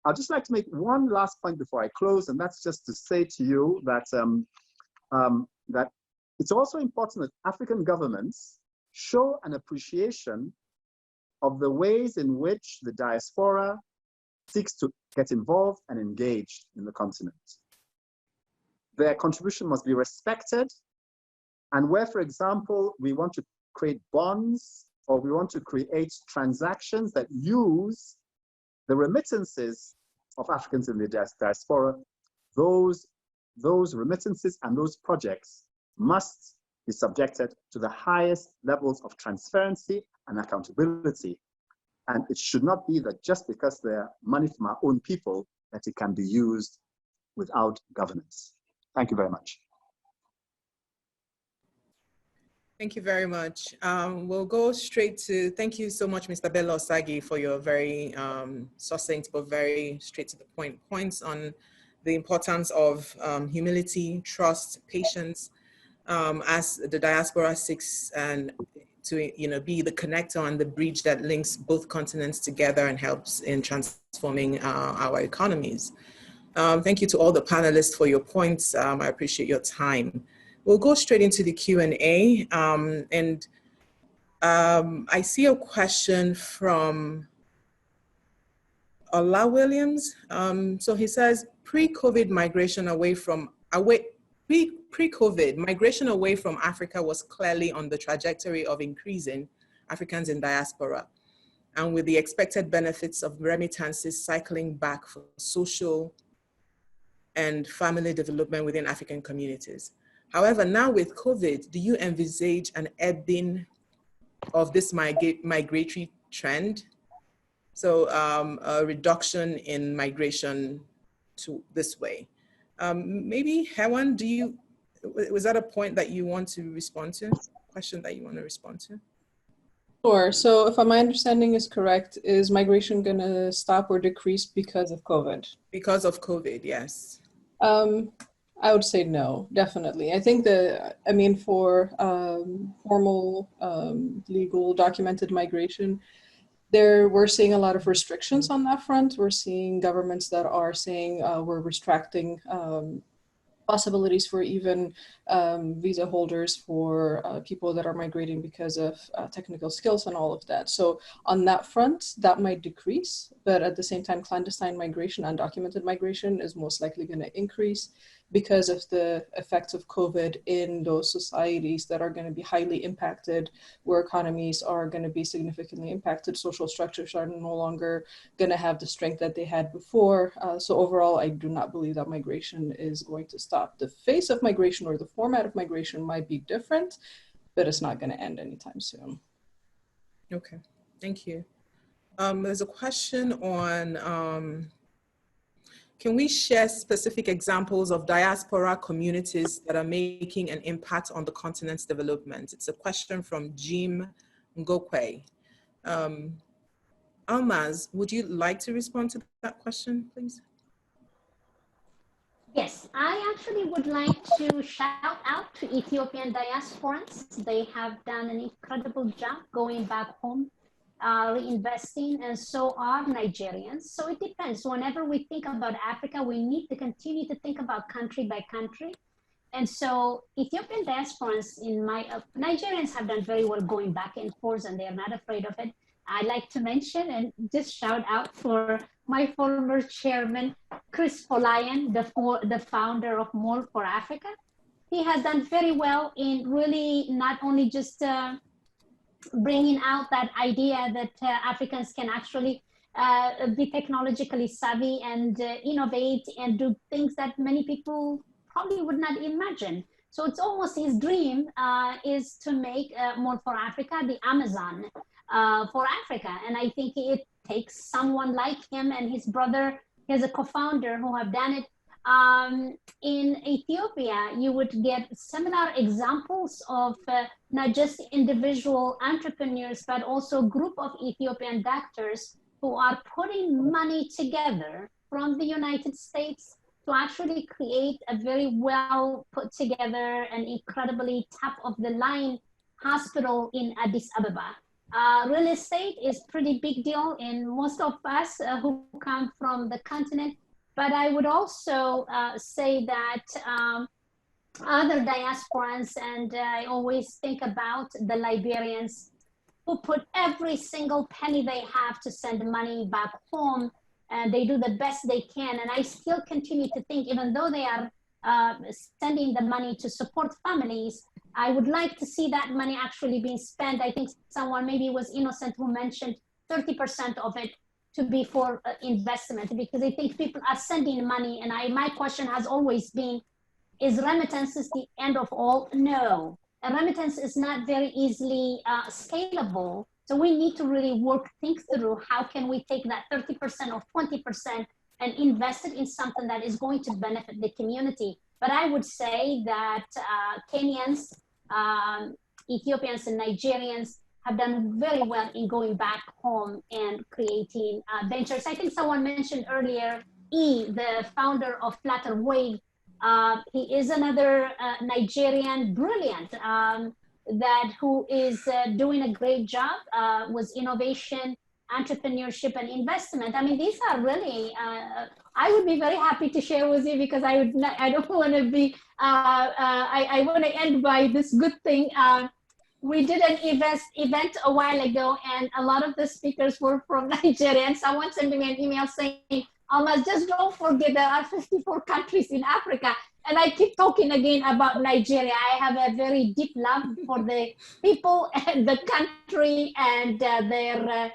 I'd just like to make one last point before I close, and that's just to say to you that, that it's also important that African governments show an appreciation of the ways in which the diaspora seeks to get involved and engaged in the continent. Their contribution must be respected, and where, for example, we want to create bonds or we want to create transactions that use the remittances of Africans in the diaspora, those remittances and those projects must be subjected to the highest levels of transparency and accountability. And it should not be that just because they're money from our own people, that it can be used without governance. Thank you very much. Thank you very much. We'll go straight to, thank you so much, Mr. Belo-Osagie, for your very succinct but very straight to the point points on the importance of humility, trust, patience, as the diaspora seeks and to be the connector and the bridge that links both continents together and helps in transforming our economies. Thank you to all the panelists for your points. I appreciate your time. We'll go straight into the Q&A. I see a question from Ola Williams. So he says, pre-COVID migration away from Africa was clearly on the trajectory of increasing Africans in diaspora, and with the expected benefits of remittances cycling back for social and family development within African communities. However, now with COVID, do you envisage an ebbing of this migratory trend? So a reduction in migration to this way. Maybe Hewan, was that a point that you want to respond to? Question that you want to respond to? Sure. So if my understanding is correct, is migration going to stop or decrease because of COVID? Because of COVID, yes. I would say no, definitely. I think for formal, legal, documented migration, we're seeing a lot of restrictions on that front. We're seeing governments that are saying we're restricting possibilities for even visa holders for people that are migrating because of technical skills and all of that. So on that front, that might decrease, but at the same time, clandestine migration, undocumented migration is most likely going to increase because of the effects of COVID in those societies that are going to be highly impacted, where economies are going to be significantly impacted, social structures are no longer going to have the strength that they had before. So overall, I do not believe that migration is going to stop. The face of migration or the format of migration might be different, but it's not going to end anytime soon. Okay, thank you. There's a question on, can we share specific examples of diaspora communities that are making an impact on the continent's development? It's a question from Jim Ngokwe. Almaz, would you like to respond to that question, please? Yes, I actually would like to shout out to Ethiopian diasporans. They have done an incredible job going back home, reinvesting, and so are Nigerians. So it depends. Whenever we think about Africa, we need to continue to think about country by country. And so Ethiopian diasporans, Nigerians have done very well going back and forth, and they're not afraid of it. I like to mention and just shout out for my former chairman, Cruz, the founder of Mall for Africa. He has done very well in really not only just bringing out that idea that Africans can actually be technologically savvy and innovate and do things that many people probably would not imagine. So it's almost his dream is to make Mall for Africa the Amazon for Africa. And I think it takes someone like him and his brother, as a co-founder, who have done it. In Ethiopia, you would get similar examples of not just individual entrepreneurs, but also a group of Ethiopian doctors who are putting money together from the United States to actually create a very well put together and incredibly top of the line hospital in Addis Ababa. Real estate is pretty big deal in most of us who come from the continent. But I would also say that other diasporans, and I always think about the Liberians who put every single penny they have to send money back home, and they do the best they can. And I still continue to think, even though they are sending the money to support families, I would like to see that money actually being spent. I think someone, maybe it was Innocent, who mentioned 30% of it to be for investment, because I think people are sending money. And my question has always been, is remittances the end of all? No, a remittance is not very easily scalable. So we need to really think through how can we take that 30% or 20% and invest it in something that is going to benefit the community. But I would say that Kenyans, Ethiopians, and Nigerians have done very well in going back home and creating ventures. I think someone mentioned earlier, the founder of Flutter Wave. He is another Nigerian brilliant who is doing a great job with innovation, entrepreneurship, and investment. I mean, these are really, I would be very happy to share with you, because I don't want to be, I want to end by this good thing. We did an event a while ago, and a lot of the speakers were from Nigeria, and someone sent me an email saying, Almaz, just don't forget there are 54 countries in Africa. And I keep talking again about Nigeria. I have a very deep love for the people and the country and their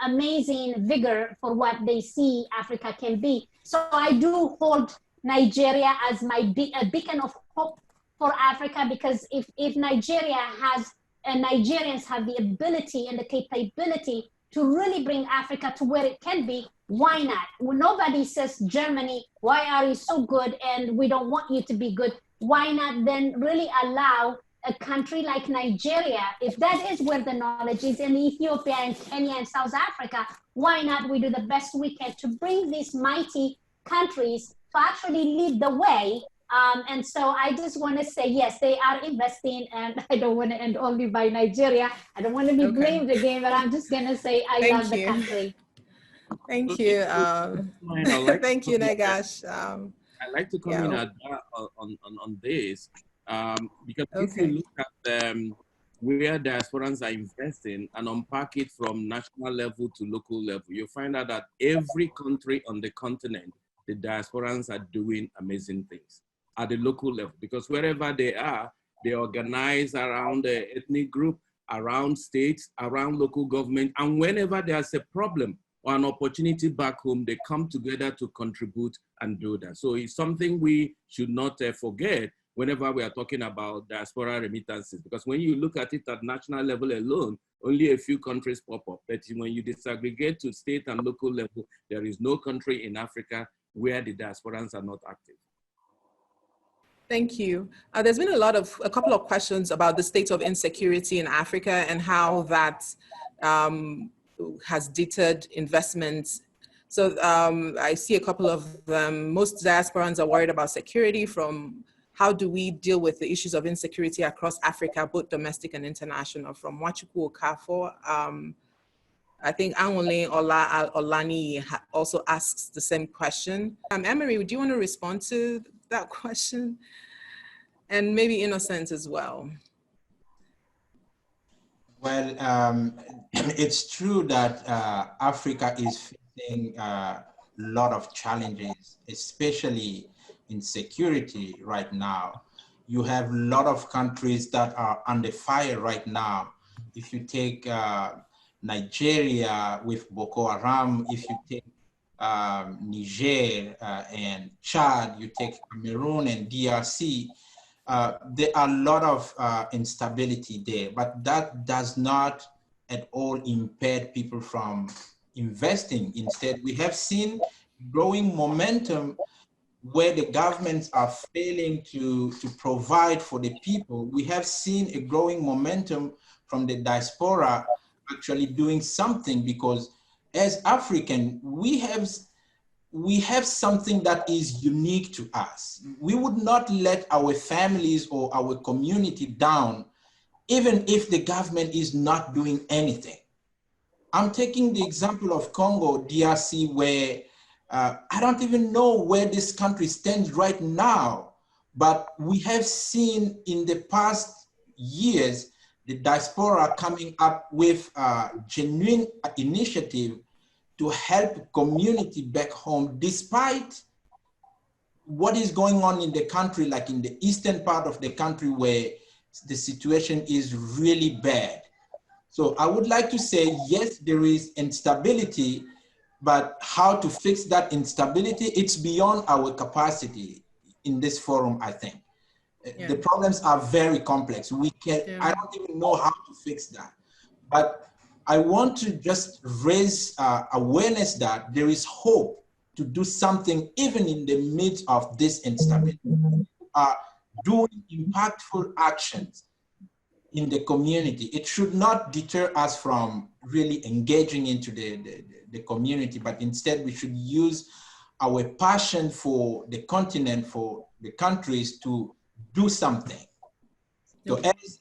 amazing vigor for what they see Africa can be. So I do hold Nigeria as a beacon of hope for Africa, because if Nigeria has, and Nigerians have the ability and the capability to really bring Africa to where it can be, why not? When nobody says, Germany, why are you so good and we don't want you to be good? Why not then really allow a country like Nigeria, if that is where the knowledge is, in Ethiopia and Kenya and South Africa, why not we do the best we can to bring these mighty countries to actually lead the way? And so I just want to say, yes, they are investing, and I don't want to end only by Nigeria. I don't want to be blamed again, but I'm just going to say I love the country. Thank you. Thank you, Negash. I'd like to comment on this, because if you look at where diasporans are investing and unpack it from national level to local level, you'll find out that every country on the continent, the diasporans are doing amazing things at the local level, because wherever they are, they organize around the ethnic group, around states, around local government, and whenever there's a problem or an opportunity back home, they come together to contribute and do that. So it's something we should not forget whenever we are talking about diaspora remittances, because when you look at it at national level alone, only a few countries pop up. But when you disaggregate to state and local level, there is no country in Africa where the diasporans are not active. Thank you. There's been a couple of questions about the state of insecurity in Africa and how that has deterred investments. So I see a couple of them. Most diasporans are worried about security, from how do we deal with the issues of insecurity across Africa, both domestic and international, from Nwachukwu Okafor. I think Anwole Olani also asks the same question. Emery, do you want to respond to that question? And maybe Innocent as well. Well, it's true that Africa is facing a lot of challenges, especially in security right now. You have a lot of countries that are under fire right now. If you take Nigeria with Boko Haram, if you take Niger and Chad, you take Cameroon and DRC, there are a lot of instability there, but that does not at all impede people from investing. Instead, we have seen growing momentum where the governments are failing to provide for the people. We have seen a growing momentum from the diaspora actually doing something, because as African, we have something that is unique to us. We would not let our families or our community down, even if the government is not doing anything. I'm taking the example of Congo, DRC, where I don't even know where this country stands right now, but we have seen in the past years, the diaspora coming up with a genuine initiative to help community back home, despite what is going on in the country, like in the eastern part of the country where the situation is really bad. So I would like to say, yes, there is instability, but how to fix that instability, it's beyond our capacity in this forum, I think. Yeah. The problems are very complex. We can, I don't even know how to fix that. But I want to just raise awareness that there is hope to do something even in the midst of this instability. Doing impactful actions in the community. It should not deter us from really engaging into the community, but instead we should use our passion for the continent, for the countries to do something. So as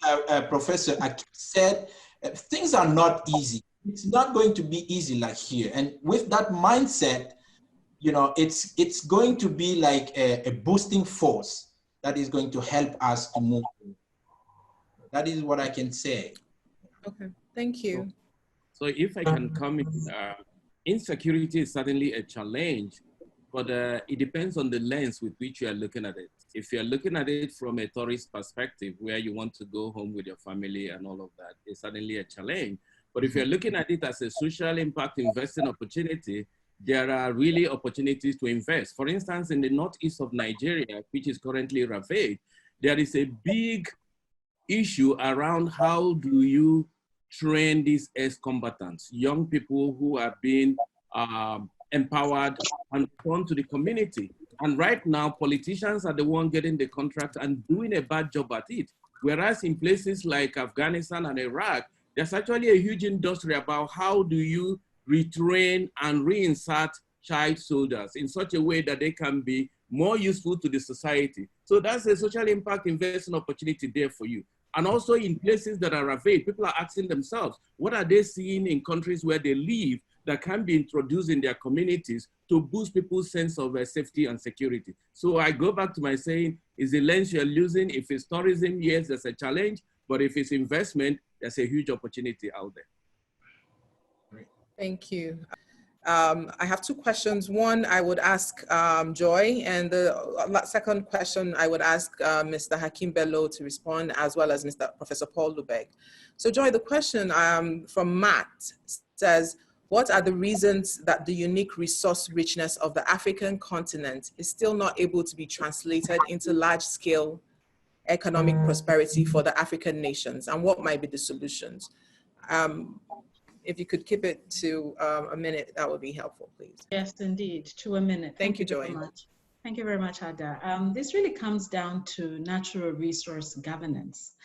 Professor Hakeem said, things are not easy. It's not going to be easy like here. And with that mindset, you know, it's going to be like a boosting force that is going to help us to move forward. That is what I can say. Okay, thank you. So if I can comment, insecurity is certainly a challenge, but it depends on the lens with which you are looking at it. If you're looking at it from a tourist perspective, where you want to go home with your family and all of that, it's certainly a challenge. But if you're looking at it as a social impact investing opportunity, there are really opportunities to invest. For instance, in the northeast of Nigeria, which is currently ravaged, there is a big issue around how do you train these ex-combatants, young people who are being empowered and thrown to the community. And right now, politicians are the ones getting the contract and doing a bad job at it. Whereas in places like Afghanistan and Iraq, there's actually a huge industry about how do you retrain and reinsert child soldiers in such a way that they can be more useful to the society. So that's a social impact investment opportunity there for you. And also in places that are ravaged, people are asking themselves, what are they seeing in countries where they live that can be introduced in their communities to boost people's sense of safety and security. So I go back to my saying, is the lens you're using? If it's tourism, yes, there's a challenge, but if it's investment, there's a huge opportunity out there. Thank you. I have two questions. One, I would ask Joy, and the second question, I would ask Mr. Hakeem Bello to respond, as well as Professor Paul Lubeck. So Joy, the question from Matt says, what are the reasons that the unique resource richness of the African continent is still not able to be translated into large-scale economic prosperity for the African nations, and what might be the solutions? If you could keep it to a minute, that would be helpful, please. Yes, indeed, to a minute. Thank you, Joy. Thank you very much, Ada. This really comes down to natural resource governance.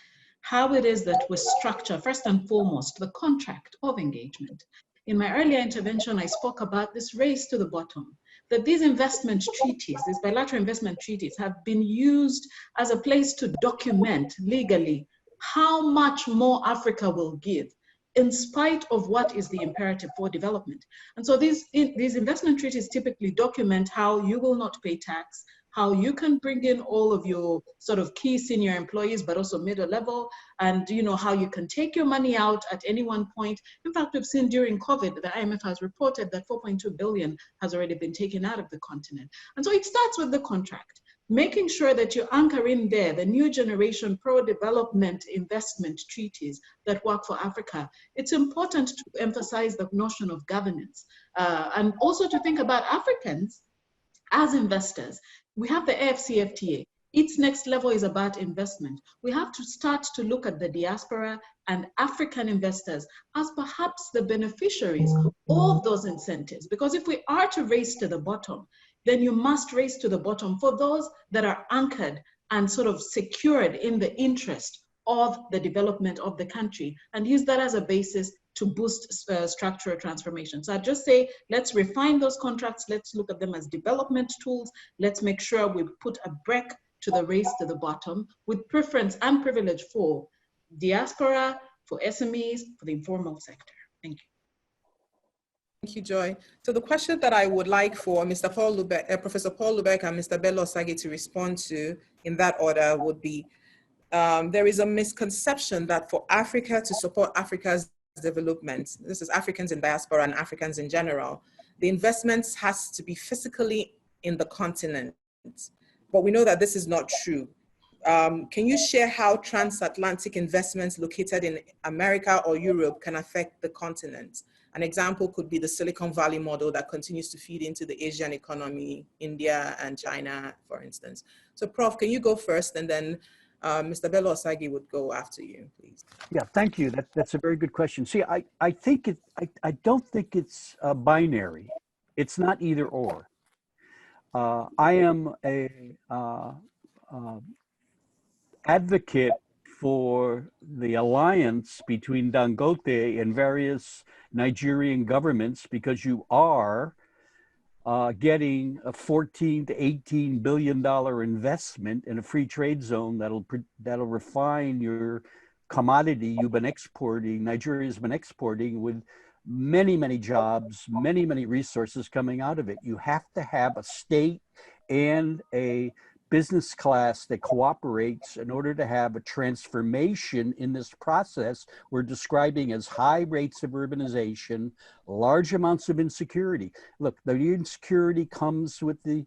How it is that we structure, first and foremost, the contract of engagement. In my earlier intervention, I spoke about this race to the bottom, that these investment treaties, these bilateral investment treaties, have been used as a place to document legally how much more Africa will give, in spite of what is the imperative for development. And so these investment treaties typically document how you will not pay tax, how you can bring in all of your sort of key senior employees, but also middle level, and how you can take your money out at any one point. In fact, we've seen during COVID, the IMF has reported that 4.2 billion has already been taken out of the continent. And so it starts with the contract, making sure that you anchor in there the new generation pro-development investment treaties that work for Africa. It's important to emphasize the notion of governance and also to think about Africans as investors. We have the AFCFTA. Its next level is about investment. We have to start to look at the diaspora and African investors as perhaps the beneficiaries of those incentives. Because if we are to race to the bottom, then you must race to the bottom for those that are anchored and sort of secured in the interest of the development of the country, and use that as a basis to boost structural transformation. So I'd just say, let's refine those contracts. Let's look at them as development tools. Let's make sure we put a brake to the race to the bottom with preference and privilege for diaspora, for SMEs, for the informal sector. Thank you. Thank you, Joy. So the question that I would like for Mr. Paul Lubeck, Professor Paul Lubeck and Mr. Belo-Osagie to respond to in that order would be, there is a misconception that for Africa to support Africa's development, this is Africans in diaspora and Africans in general, the investments has to be physically in the continent. But we know that this is not true. Can you share how transatlantic investments located in America or Europe can affect the continent? An example could be the Silicon Valley model that continues to feed into the Asian economy, India and China, for instance. So Prof, can you go first, and then Mr. Belo-Osagie would go after you, please. Yeah, thank you. That's a very good question. See, I don't think it's binary. It's not either or. I am a advocate for the alliance between Dangote and various Nigerian governments, because you are getting a $14 to $18 billion investment in a free trade zone that'll refine your commodity you've been exporting, Nigeria's been exporting, with many, many jobs, many, many resources coming out of it. You have to have a state and a business class that cooperates in order to have a transformation in this process we're describing as high rates of urbanization, large amounts of insecurity. Look, the insecurity comes with the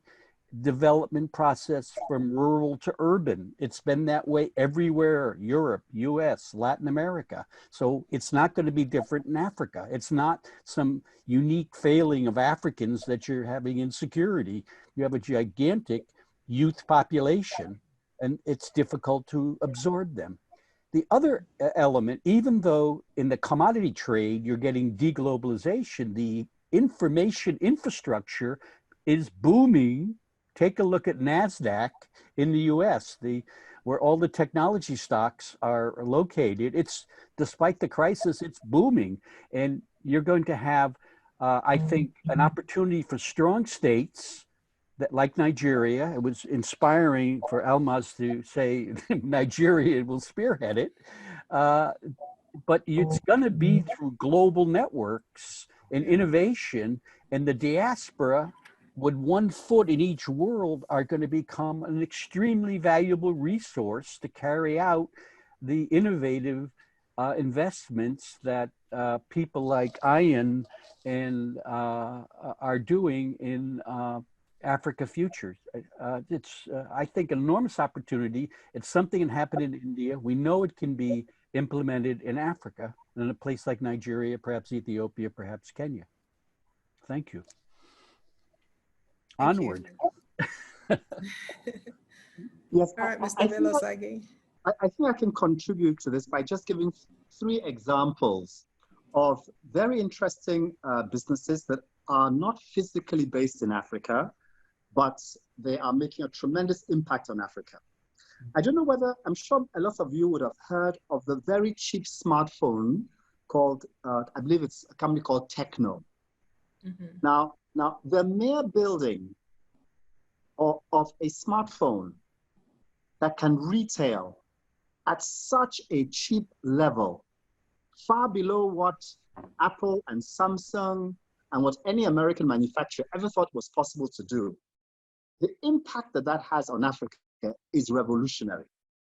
development process from rural to urban. It's been that way everywhere, Europe, US, Latin America. So it's not going to be different in Africa. It's not some unique failing of Africans that you're having insecurity. You have a gigantic youth population, and it's difficult to absorb them. The other element, even though in the commodity trade, you're getting deglobalization, the information infrastructure is booming. Take a look at NASDAQ in the US, where all the technology stocks are located. It's, despite the crisis, it's booming. And you're going to have, I think, an opportunity for strong states that, like Nigeria. It was inspiring for Almaz to say Nigeria will spearhead it. But it's going to be through global networks and innovation, and the diaspora with 1 foot in each world are going to become an extremely valuable resource to carry out the innovative investments that people like Ian and are doing in Africa Futures. It's, I think, an enormous opportunity. It's something that happened in India. We know it can be implemented in Africa, in a place like Nigeria, perhaps Ethiopia, perhaps Kenya. Thank you. Onward. Yes, All right, Mr. Belo-Osagie. I think I can contribute to this by just giving 3 examples of very interesting businesses that are not physically based in Africa, but they are making a tremendous impact on Africa. I don't know whether, I'm sure a lot of you would have heard of the very cheap smartphone called, I believe it's a company called Techno. Now, the mere building of a smartphone that can retail at such a cheap level, far below what Apple and Samsung and what any American manufacturer ever thought was possible to do, the impact that that has on Africa is revolutionary.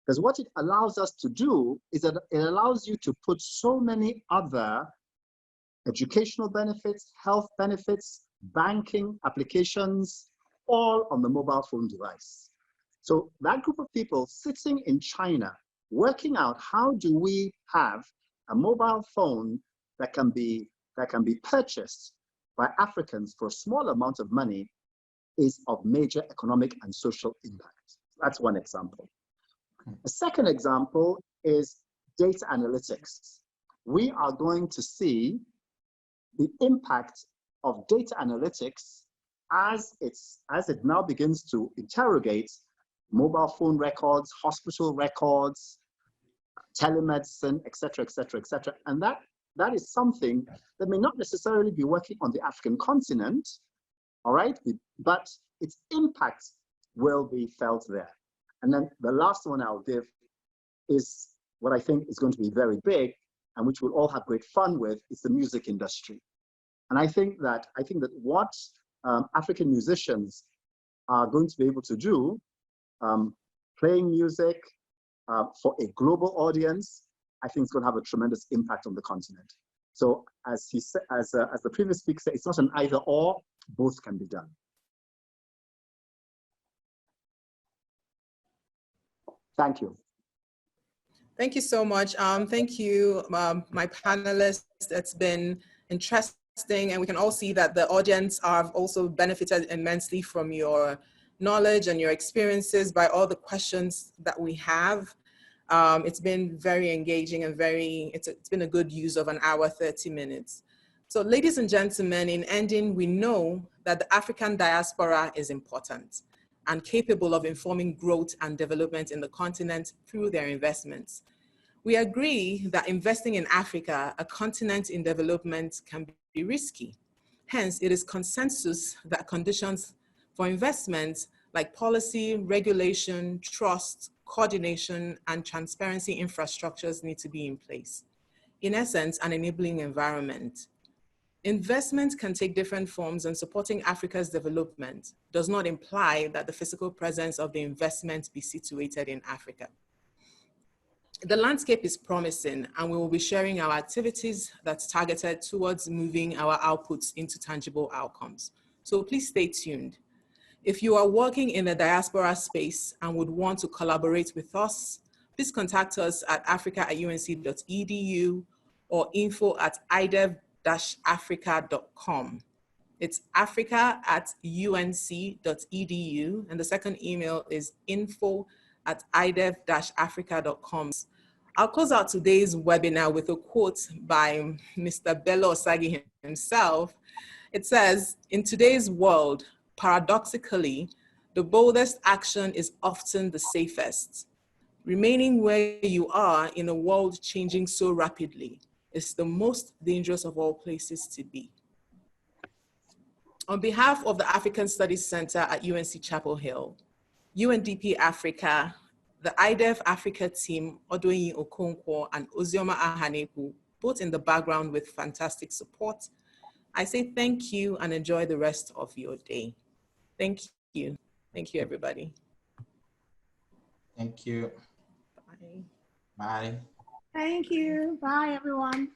Because what it allows us to do is that it allows you to put so many other educational benefits, health benefits, banking applications, all on the mobile phone device. So that group of people sitting in China, working out how do we have a mobile phone that can be purchased by Africans for a small amount of money, is of major economic and social impact. That's one example. A second example is data analytics. We are going to see the impact of data analytics as it now begins to interrogate mobile phone records, hospital records, telemedicine, et cetera, et cetera, et cetera. And that is something that may not necessarily be working on the African continent, all right, but its impact will be felt there. And then the last one I'll give is what I think is going to be very big and which we'll all have great fun with, is the music industry. And I think that what African musicians are going to be able to do, playing music for a global audience, I think it's going to have a tremendous impact on the continent. So as he said, as the previous speaker said, it's not an either or, both can be done. Thank you. Thank you so much. Thank you, my panelists. It's been interesting, and we can all see that the audience have also benefited immensely from your knowledge and your experiences by all the questions that we have. It's been very engaging and it's been a good use of an hour, 30 minutes. So ladies and gentlemen, in ending, we know that the African diaspora is important and capable of informing growth and development in the continent through their investments. We agree that investing in Africa, a continent in development, can be risky. Hence, it is consensus that conditions for investments like policy, regulation, trust, coordination, and transparency infrastructures need to be in place. In essence, an enabling environment. Investment can take different forms, and supporting Africa's development does not imply that the physical presence of the investment be situated in Africa. The landscape is promising, and we will be sharing our activities that's targeted towards moving our outputs into tangible outcomes. So please stay tuned. If you are working in the diaspora space and would want to collaborate with us, please contact us at africa@unc.edu or info@iDev-Africa.com. It's africa@unc.edu, and the second email is info@iDev-Africa.com. I'll close out today's webinar with a quote by Mr. Belo-Osagie himself. It says, "In today's world, paradoxically, the boldest action is often the safest. Remaining where you are in a world changing so rapidly is the most dangerous of all places to be." On behalf of the African Studies Center at UNC Chapel Hill, UNDP Africa, the iDev-Africa team, Odoyin Okonkwo and Ozioma Ahaneku, both in the background with fantastic support, I say thank you and enjoy the rest of your day. Thank you. Thank you, everybody. Thank you. Bye. Bye. Thank you. Bye, everyone.